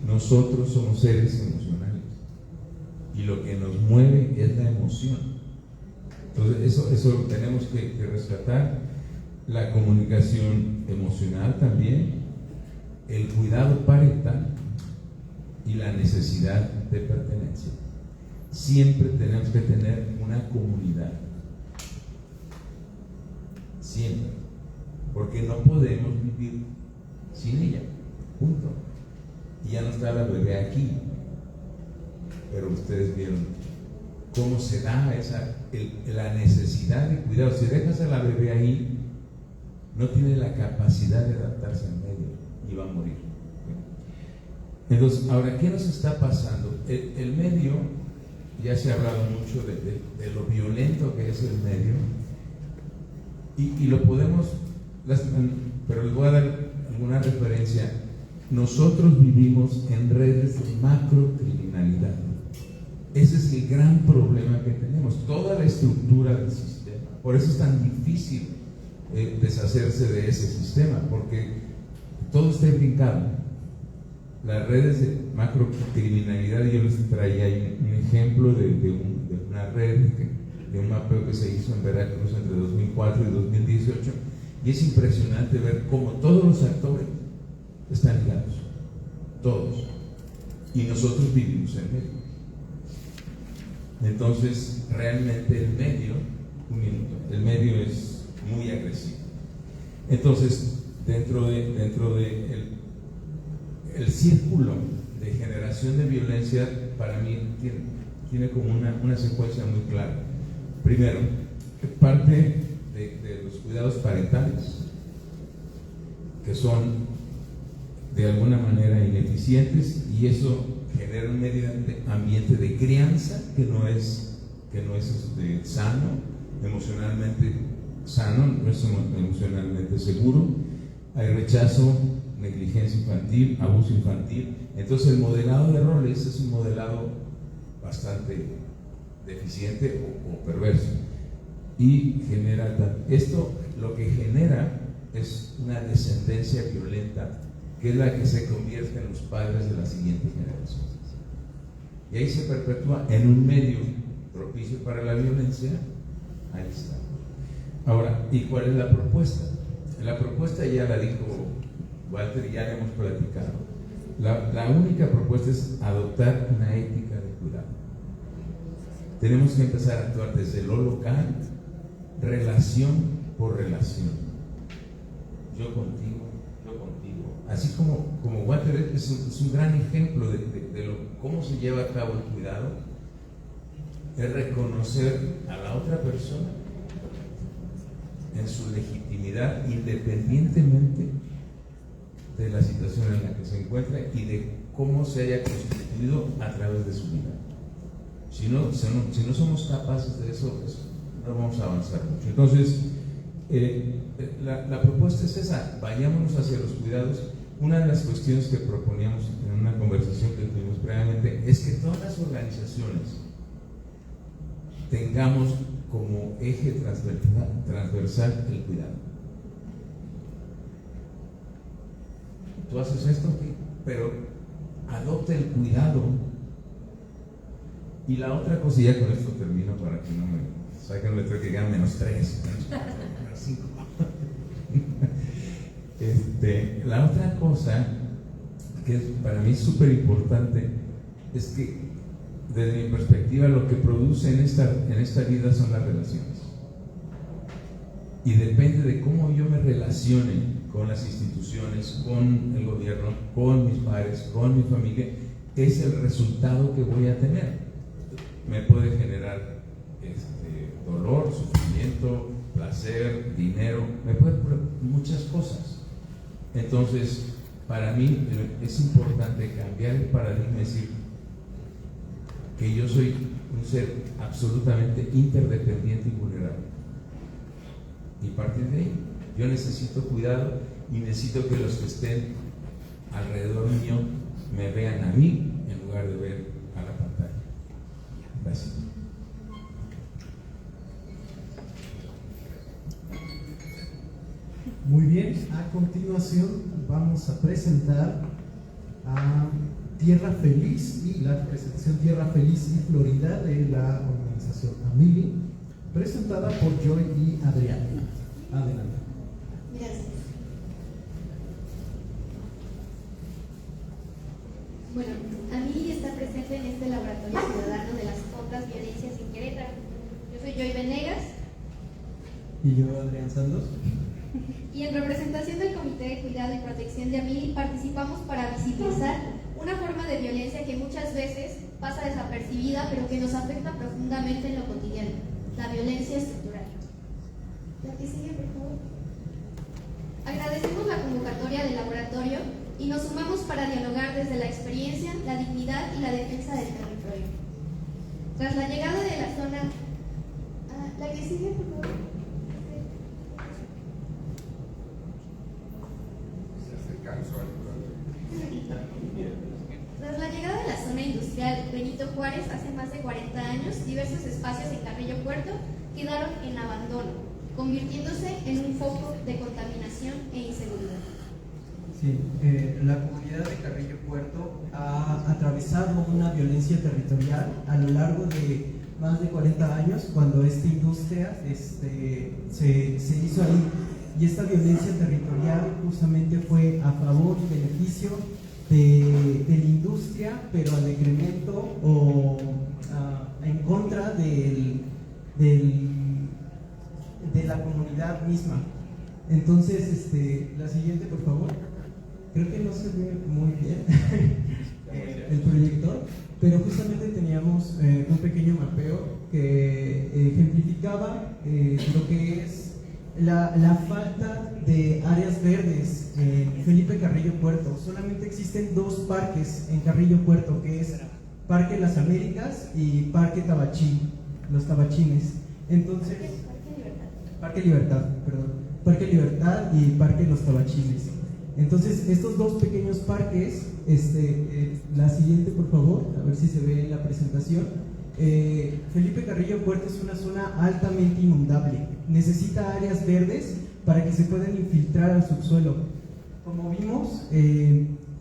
Nosotros somos seres emocionales y lo que nos mueve es la emoción. Entonces eso tenemos que rescatar. La comunicación emocional también, el cuidado parental y la necesidad de pertenencia. Siempre tenemos que tener una comunidad, siempre, porque no podemos vivir sin ella, punto. Y ya no está la bebé aquí, pero ustedes vieron cómo se da la necesidad de cuidado. Si dejas a la bebé ahí, no tiene la capacidad de adaptarse al medio y va a morir. Entonces, ahora, ¿qué nos está pasando? El medio, ya se ha hablado mucho de lo violento que es el medio, y lo podemos, pero les voy a dar alguna referencia. Nosotros vivimos en redes de macrocriminalidad. Ese es el gran problema que tenemos, toda la estructura del sistema. Por eso es tan difícil deshacerse de ese sistema, porque todo está brincado. Las redes de macrocriminalidad, yo les traía un ejemplo de una red, de un mapeo que se hizo en Veracruz entre 2004 y 2018, y es impresionante ver cómo todos los actores están ligados, todos, y nosotros vivimos en medio. Entonces, realmente el medio es muy agresivo. Entonces, dentro de el círculo de generación de violencia, para mí tiene como una secuencia muy clara. Primero, parte de los cuidados parentales, que son de alguna manera ineficientes, y eso genera un medio ambiente de crianza que no es sano emocionalmente, sano, no es emocionalmente seguro, hay rechazo, negligencia infantil, abuso infantil. Entonces el modelado de roles es un modelado bastante deficiente o perverso, y genera esto, lo que genera es una descendencia violenta, que es la que se convierte en los padres de la siguiente generación, y ahí se perpetúa en un medio propicio para la violencia. Ahí está. Ahora, ¿y cuál es la propuesta? La propuesta ya la dijo Walter y ya la hemos platicado. La única propuesta es adoptar una ética de cuidado. Tenemos que empezar a actuar desde lo local, relación por relación. Yo contigo, yo contigo. Así como Walter es un gran ejemplo de cómo se lleva a cabo el cuidado, es reconocer a la otra persona en su legitimidad, independientemente de la situación en la que se encuentra y de cómo se haya constituido a través de su vida. Si no somos capaces de eso, pues no vamos a avanzar mucho. Entonces, la propuesta es esa: vayámonos hacia los cuidados. Una de las cuestiones que proponíamos en una conversación que tuvimos previamente es que todas las organizaciones tengamos como eje transversal el cuidado. Tú haces esto, pero adopta el cuidado. Y la otra cosa, y ya con esto termino para que no me saquen letra que digan -3, -5. La otra cosa que para mí es súper importante es que, desde mi perspectiva, lo que produce en esta vida son las relaciones. Y depende de cómo yo me relacione con las instituciones, con el gobierno, con mis padres, con mi familia, es el resultado que voy a tener. Me puede generar dolor, sufrimiento, placer, dinero, me puede poner muchas cosas. Entonces, para mí es importante cambiar el paradigma y decir que yo soy un ser absolutamente interdependiente y vulnerable. Y partir de ahí, yo necesito cuidado y necesito que los que estén alrededor mío me vean a mí en lugar de ver a la pantalla. Gracias. Muy bien, a continuación vamos a presentar a Tierra Feliz y la presentación Tierra Feliz y Florida de la organización Amili, presentada por Joy y Adrián. Adelante. Gracias. Bueno, Amili está presente en este laboratorio ciudadano de las otras violencias en Querétaro. Yo soy Joy Venegas. Y yo, Adrián Santos. Y en representación del Comité de Cuidado y Protección de Amili participamos para visibilizar una forma de violencia que muchas veces pasa desapercibida, pero que nos afecta profundamente en lo cotidiano: la violencia estructural. La que sigue, por favor. Agradecemos la convocatoria del laboratorio y nos sumamos para dialogar desde la experiencia, la dignidad y la defensa del territorio. Tras la llegada de la zona... la que sigue, por favor. Tras la llegada de la zona industrial Benito Juárez hace más de 40 años, diversos espacios en Carrillo Puerto quedaron en abandono, convirtiéndose en un foco de contaminación e inseguridad. Sí, la comunidad de Carrillo Puerto ha atravesado una violencia territorial a lo largo de más de 40 años, cuando esta industria se hizo ahí. Y esta violencia territorial justamente fue a favor y beneficio de la industria, pero a decremento o en contra de la comunidad misma. Entonces, la siguiente, por favor. Creo que no se ve muy bien el proyector, pero justamente teníamos un pequeño mapeo que ejemplificaba lo que es la falta de áreas verdes en Felipe Carrillo Puerto. Solamente existen 2 parques en Carrillo Puerto, que es Parque Las Américas y Parque Tabachín, los Tabachines. Entonces, Parque Libertad y Parque Los Tabachines. Entonces, estos dos pequeños parques, la siguiente por favor, a ver si se ve en la presentación. Felipe Carrillo Puerto es una zona altamente inundable, necesita áreas verdes para que se puedan infiltrar al subsuelo. Como vimos,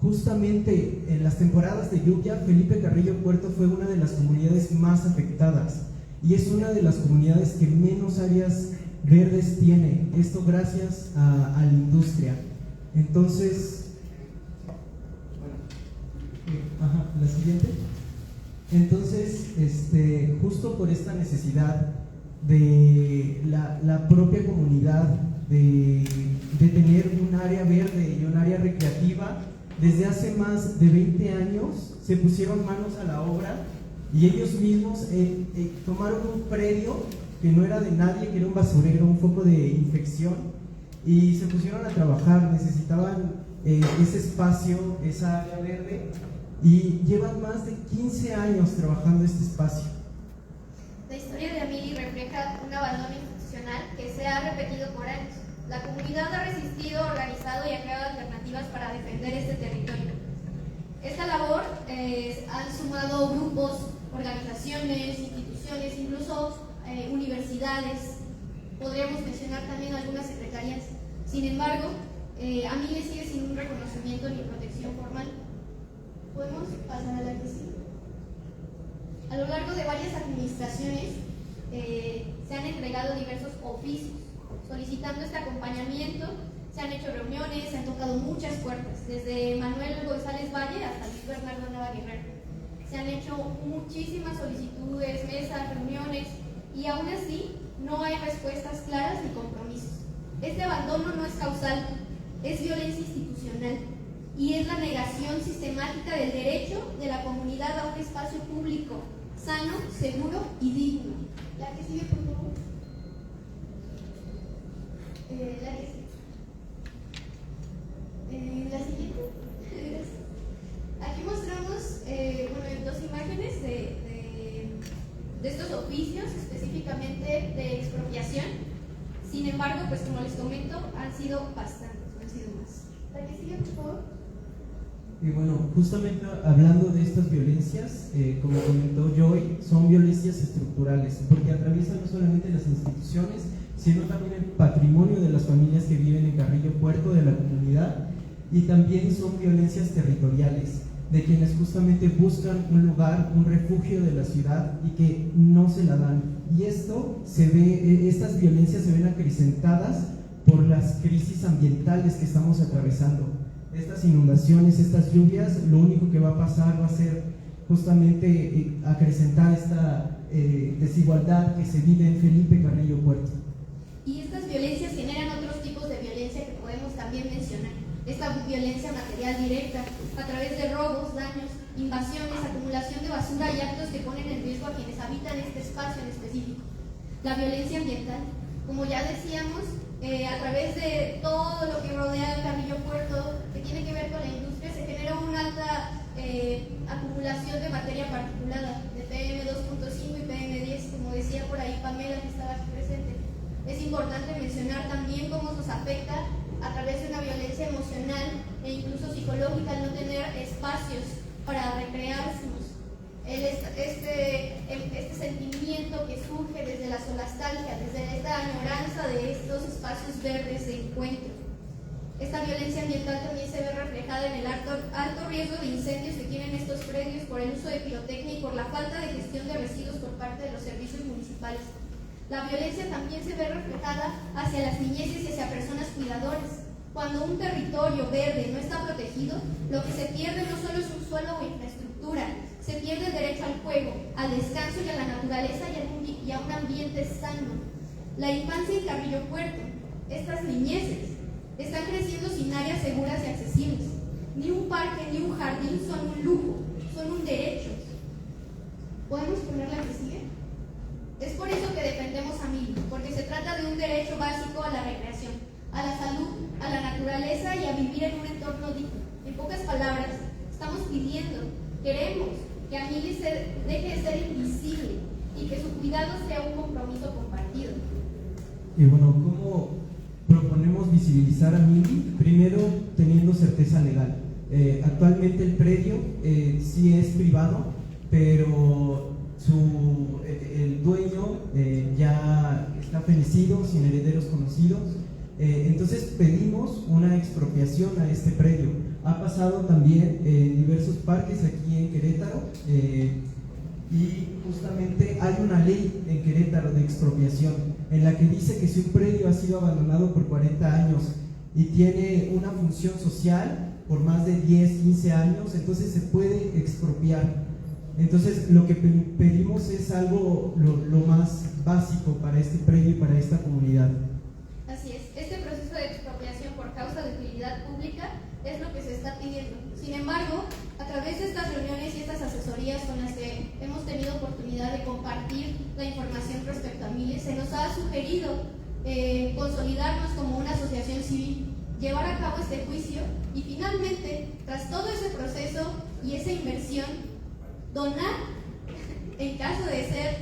justamente en las temporadas de lluvia, Felipe Carrillo Puerto fue una de las comunidades más afectadas y es una de las comunidades que menos áreas verdes tiene, esto gracias a la industria. Entonces, la siguiente. Entonces, justo por esta necesidad de la propia comunidad de tener un área verde y un área recreativa, desde hace más de 20 años se pusieron manos a la obra y ellos mismos tomaron un predio que no era de nadie, que era un basurero, un foco de infección, y se pusieron a trabajar, necesitaban ese espacio, esa área verde, y llevan más de 15 años trabajando este espacio. La historia de Amili refleja un abandono institucional que se ha repetido por años. La comunidad ha resistido, organizado y ha creado alternativas para defender este territorio. Esta labor han sumado grupos, organizaciones, instituciones, incluso universidades. Podríamos mencionar también algunas secretarías. Sin embargo, Amili sigue sin un reconocimiento ni protección formal. ¿Podemos pasar a la que sigue? A lo largo de varias administraciones se han entregado diversos oficios solicitando este acompañamiento, se han hecho reuniones, se han tocado muchas puertas, desde Manuel González Valle hasta Luis Bernardo Nava Guerrero. Se han hecho muchísimas solicitudes, mesas, reuniones, y aún así no hay respuestas claras ni compromisos. Este abandono no es causal, es violencia institucional y es la negación sistemática del derecho de la comunidad a un espacio público, sano, seguro y digno. La que sigue, por favor. La siguiente. Aquí mostramos dos imágenes de estos oficios, específicamente de expropiación. Sin embargo, pues como les comento, han sido bastantes, han sido más. La que sigue, por favor. Y bueno, justamente hablando de estas violencias, como comentó Joy, son violencias estructurales, porque atraviesan no solamente las instituciones, sino también el patrimonio de las familias que viven en Carrillo Puerto, de la comunidad, y también son violencias territoriales, de quienes justamente buscan un lugar, un refugio de la ciudad y que no se la dan. Y estas violencias se ven acrecentadas por las crisis ambientales que estamos atravesando. Estas inundaciones, estas lluvias, lo único que va a pasar va a ser justamente acrecentar esta desigualdad que se vive en Felipe Carrillo Puerto. Y estas violencias generan otros tipos de violencia que podemos también mencionar. Esta violencia material directa, a través de robos, daños, invasiones, acumulación de basura y actos que ponen en riesgo a quienes habitan este espacio en específico. La violencia ambiental, como ya decíamos, a través de todo lo que rodea el Carrillo Puerto, que tiene que ver con la industria, se genera una alta acumulación de materia particulada, de PM2.5 y PM10, como decía por ahí Pamela, que estaba aquí presente. Es importante mencionar también cómo nos afecta a través de una violencia emocional e incluso psicológica el no tener espacios para recrearnos. Este sentimiento que surge desde la solastalgia, desde esta añoranza de estos espacios verdes de encuentro. Esta violencia ambiental también se ve reflejada en el alto riesgo de incendios que tienen estos predios por el uso de pirotecnia y por la falta de gestión de residuos por parte de los servicios municipales. La violencia también se ve reflejada hacia las niñeces y hacia personas cuidadoras. Cuando un territorio verde no está protegido, lo que se pierde no solo es un suelo o infraestructura, se pierde el derecho al juego, al descanso y a la naturaleza y a un ambiente sano. La infancia en Carrillo Puerto, estas niñeces, están creciendo sin áreas seguras y accesibles. Ni un parque ni un jardín son un lujo, son un derecho. ¿Podemos poner la que sigue? Es por eso que defendemos a Amili, porque se trata de un derecho básico a la recreación, a la salud, a la naturaleza y a vivir en un entorno digno. En pocas palabras, estamos pidiendo, queremos que Amili deje de ser invisible y que su cuidado sea un compromiso compartido. Y bueno, ¿cómo proponemos visibilizar a Mili? Primero, teniendo certeza legal. Actualmente el predio sí es privado, pero el dueño ya está fenecido, sin herederos conocidos. Entonces pedimos una expropiación a este predio. Ha pasado también en diversos parques aquí en Querétaro, y justamente hay una ley en Querétaro de expropiación en la que dice que si un predio ha sido abandonado por 40 años y tiene una función social por más de 10, 15 años, entonces se puede expropiar. Entonces lo que pedimos es algo lo más básico para este predio y para esta comunidad. Así es, este proceso de expropiación por causa de utilidad pública es lo que se está pidiendo. Sin embargo, a través de estas reuniones y estas asesorías con las que hemos tenido oportunidad de compartir la información respecto a Mili, se nos ha sugerido consolidarnos como una asociación civil, llevar a cabo este juicio y finalmente, tras todo ese proceso y esa inversión, donar, en caso de ser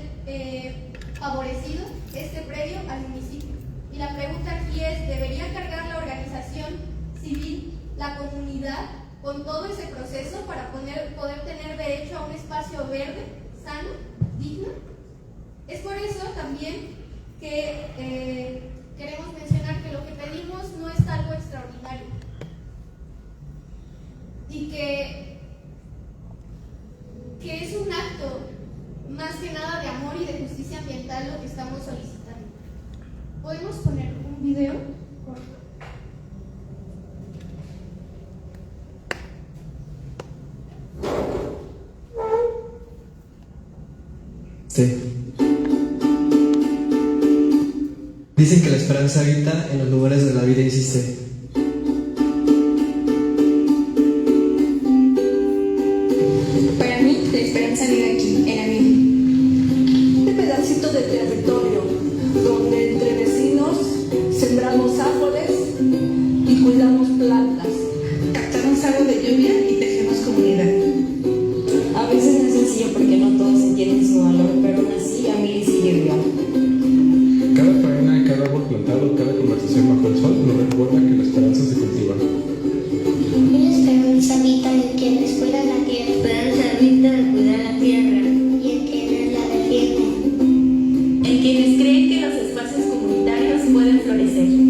favorecido, este predio al municipio. Y la pregunta aquí es, ¿debería cargar la organización civil, la comunidad, con todo ese proceso para poder tener derecho a un espacio verde, sano, digno? Es por eso también que queremos mencionar que lo que pedimos no es algo extraordinario y que es un acto más que nada de amor y de justicia ambiental lo que estamos solicitando. ¿Podemos poner un video? Sí. Dicen que la esperanza habita en los lugares donde la vida existe. Para mí, la esperanza vive aquí, en la vida. Este pedacito de territorio donde entre vecinos sembramos árboles y cuidamos plantas. Captamos agua de lluvia y tejemos comunidad. A veces no es sencillo porque no todos entienden su valor, pero aún así a mí sigue viva. Cada faena, cada árbol plantado, cada conversación bajo el sol nos recuerda que la esperanza se cultiva. La esperanza habita en quienes cuidan la tierra. La esperanza habita en cuidar la tierra y en quienes la defienden. En quienes creen que los espacios comunitarios pueden florecer.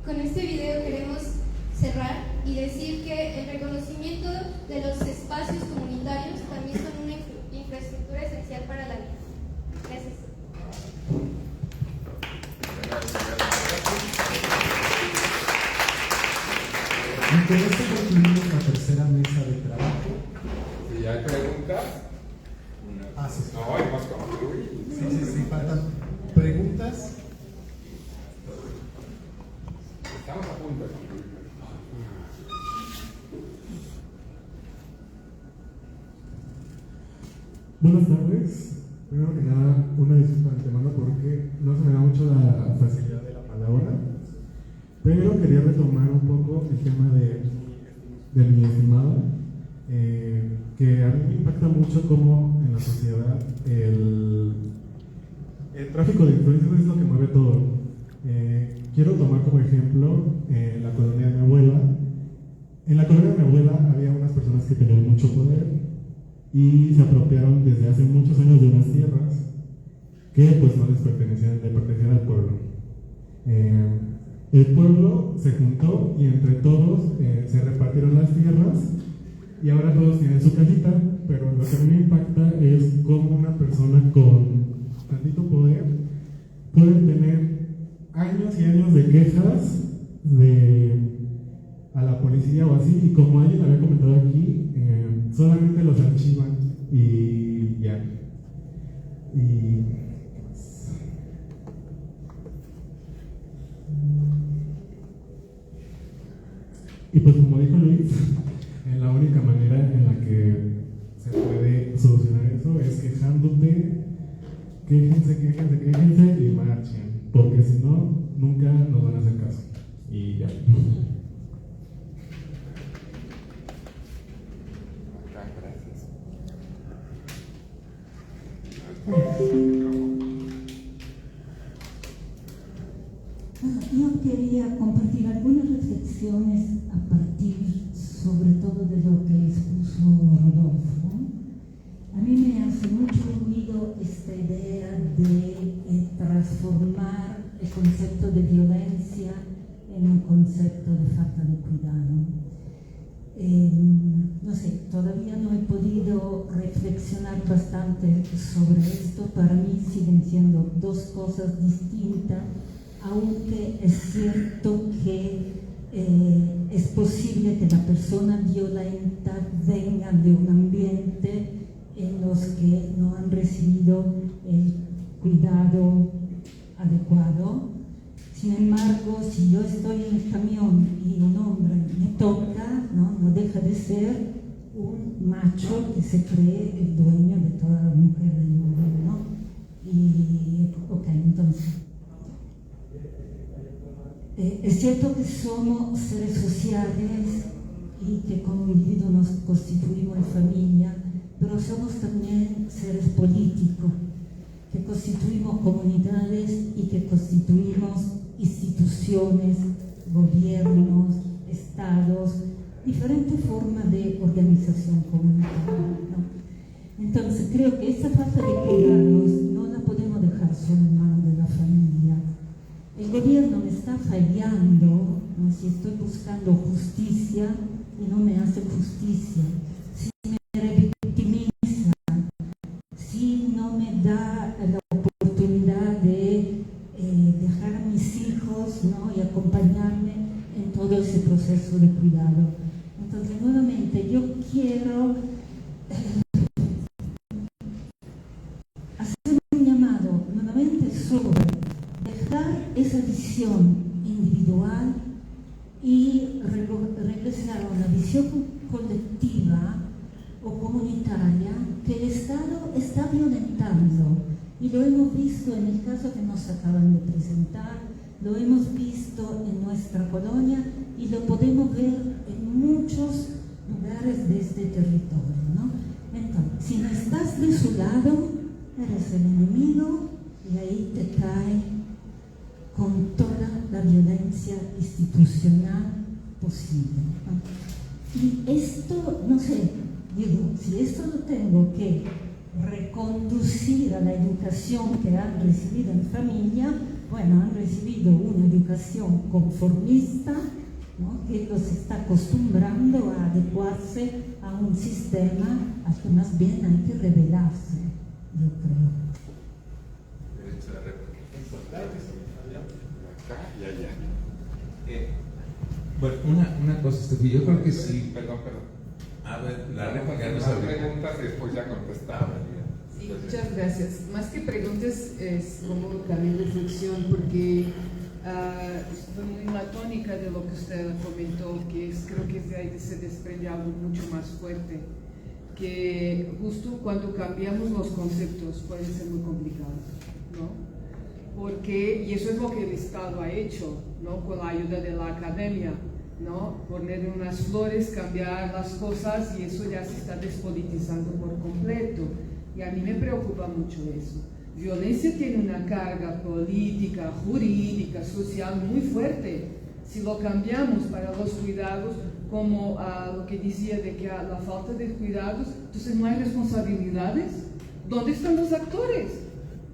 Con este video queremos cerrar y decir que el reconocimiento de los espacios comunitarios también son una infraestructura esencial para la vida. Gracias. Y con esto concluimos la tercera mesa de trabajo. Si hay preguntas, sí. no, hemos concluido. Sí, faltan preguntas. Estamos a punto de concluir. Buenas tardes. Primero que nada, una disculpa de antemano porque no se me da mucho la facilidad de la palabra, pero quería retomar un poco el tema de mi estimado, que a mí me impacta mucho cómo en la sociedad el tráfico de influencias es lo que mueve todo. Quiero tomar como ejemplo la colonia de mi abuela. En la colonia de mi abuela había unas personas que tenían mucho poder y se apropiaron desde hace muchos años de unas tierras que pues no les pertenecían, le pertenecían al pueblo. El pueblo se juntó y entre todos se repartieron las tierras y ahora todos tienen su casita, pero lo que a mí me impacta es cómo una persona con tantito poder puede tener años años y años de quejas a la policía o así, y como alguien había comentado aquí, solamente los archivan y ya. Y pues como dijo Luis, la única manera en la que se puede solucionar eso es quejándote, quéjense y marchen, porque si no, nunca nos van a hacer caso. Y ya. Gracias. Yo quería compartir algunas reflexiones a partir sobre todo de lo que expuso Rodolfo. A mí me hace mucho ruido esta idea de transformar el concepto de violencia en un concepto de falta de cuidado. No sé, todavía no he podido reflexionar bastante sobre esto. Para mí siguen siendo dos cosas distintas, aunque es cierto que es posible que la persona violenta venga de un ambiente en los que no han recibido el cuidado adecuado. Sin embargo, si yo estoy en el camión y un hombre me toca, no deja de ser un macho que se cree el dueño de toda la mujer del mundo, ¿no? Y, ok, entonces, es cierto que somos seres sociales y que como individuos nos constituimos en familia, pero somos también seres políticos, que constituimos comunidades y que constituimos instituciones, gobiernos, estados, diferentes formas de organización comunitaria, ¿no? Entonces creo que esa falta de cuidados no la podemos dejar solo en manos de la familia. El gobierno me está fallando, ¿no? Si estoy buscando justicia y no me hace justicia, si me revictimiza, si no me da la oportunidad de dejar a mis hijos, ¿no? Y acompañarme en todo ese proceso de cuidado. Entonces, nuevamente, yo quiero hacer un llamado nuevamente sobre dejar esa visión individual y regresar a una visión colectiva o comunitaria que el Estado está violentando. Y lo hemos visto en el caso que nos acaban de presentar, lo hemos visto en nuestra colonia y lo podemos ver en muchos lugares de este territorio, ¿no? Entonces, si no estás de su lado, eres el enemigo y ahí te cae con toda la violencia institucional posible, ¿no? Y esto, no sé, digo, si esto lo tengo que reconducir a la educación que han recibido en familia, bueno, han recibido una educación conformista, ¿no? Que los está acostumbrando a adecuarse a un sistema al que más bien hay que rebelarse, yo creo. Bueno, una cosa, Estefi, yo creo que sí. Perdón. A ver, la réplica no las sabía. preguntas y después ya contestaba. Sí, muchas gracias. Más que preguntas, es como también reflexión, porque estoy muy en la tónica de lo que usted comentó, que es, creo que de ahí se desprende algo mucho más fuerte, que justo cuando cambiamos los conceptos puede ser muy complicado, ¿no? Porque, y eso es lo que el Estado ha hecho, ¿no? Con la ayuda de la academia, ¿no? Poner unas flores, cambiar las cosas, y eso ya se está despolitizando por completo. Y a mí me preocupa mucho eso. Violencia tiene una carga política, jurídica, social muy fuerte. Si lo cambiamos para los cuidados, como lo que decía de que la falta de cuidados, entonces no hay responsabilidades. ¿Dónde están los actores?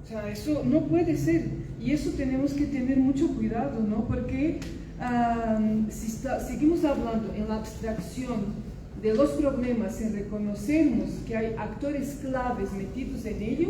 O sea, eso no puede ser. Y eso tenemos que tener mucho cuidado, ¿no? Porque si seguimos hablando en la abstracción de los problemas, si reconocemos que hay actores claves metidos en ello,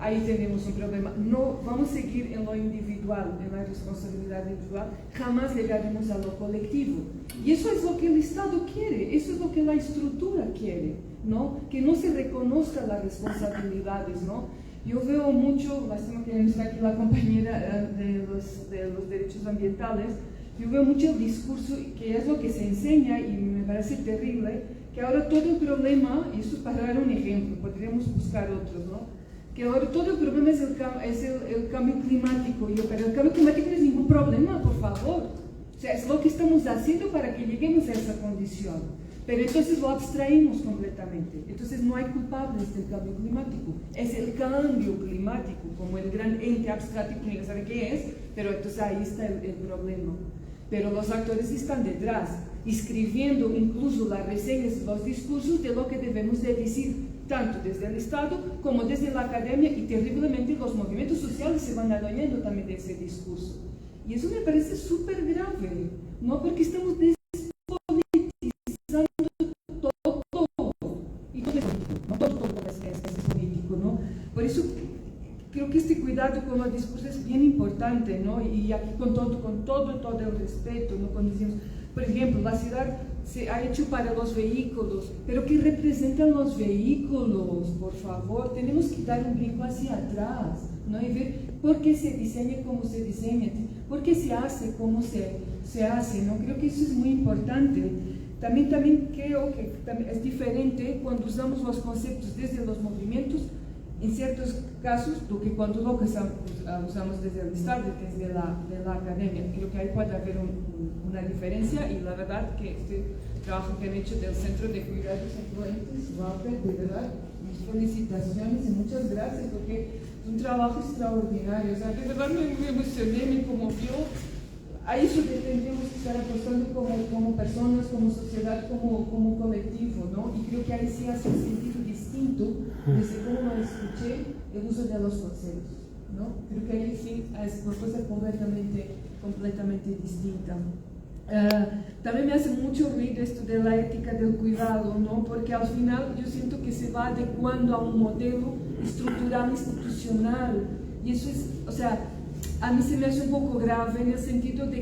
ahí tenemos un problema. No vamos a seguir en lo individual, en la responsabilidad individual, jamás llegaremos a lo colectivo. Y eso es lo que el Estado quiere, eso es lo que la estructura quiere, ¿no? Que no se reconozcan las responsabilidades, ¿no? Yo veo mucho, lástima que no está aquí la compañera de los derechos ambientales, yo veo mucho el discurso, que es lo que se enseña y me parece terrible, que ahora todo el problema, y esto es para dar un ejemplo, podríamos buscar otros, ¿no? Que ahora todo el problema es el cambio climático, pero el cambio climático no es ningún problema, por favor. O sea, es lo que estamos haciendo para que lleguemos a esa condición. Pero entonces lo abstraímos completamente. Entonces no hay culpables del cambio climático. Es el cambio climático, como el gran ente abstracto que nadie sabe qué es, pero entonces ahí está el problema. Pero los actores están detrás, escribiendo incluso las reseñas, los discursos de lo que debemos de decir, tanto desde el Estado como desde la academia, y terriblemente los movimientos sociales se van adueñando también de ese discurso. Y eso me parece súper grave, ¿no? Porque estamos despolitizando todo, y todo es político, ¿no? Todo es político, ¿no? Por eso creo que este cuidado con el discurso es bien importante, ¿no? Y aquí con todo el respeto, ¿no? Cuando decimos, por ejemplo, la ciudad se ha hecho para los vehículos, pero ¿qué representan los vehículos? Por favor, tenemos que dar un brinco hacia atrás, ¿no? Y ver por qué se diseña como se diseña, por qué se hace como se hace, ¿no? Creo que eso es muy importante. También creo que es diferente cuando usamos los conceptos desde los movimientos, en ciertos casos, que cuando lo usamos desde el Estado, desde la academia. Creo que ahí puede haber una diferencia, y la verdad que este trabajo que han hecho del Centro de Cuidados Afluentes, Walter, de verdad, mis felicitaciones y muchas gracias, porque es un trabajo extraordinario. O sea, de verdad me emocioné, me conmovió. A eso tendríamos que estar apostando como personas, como sociedad, como colectivo, ¿no? Y creo que ahí sí hace un sentido distinto desde cómo lo escuché el uso de los conceptos, ¿no? Creo que ahí sí es una cosa completamente distinta. También me hace mucho ruido esto de la ética del cuidado, ¿no? Porque al final yo siento que se va adecuando a un modelo estructural, institucional, y eso es, o sea, a mí se me hace un poco grave en el sentido de que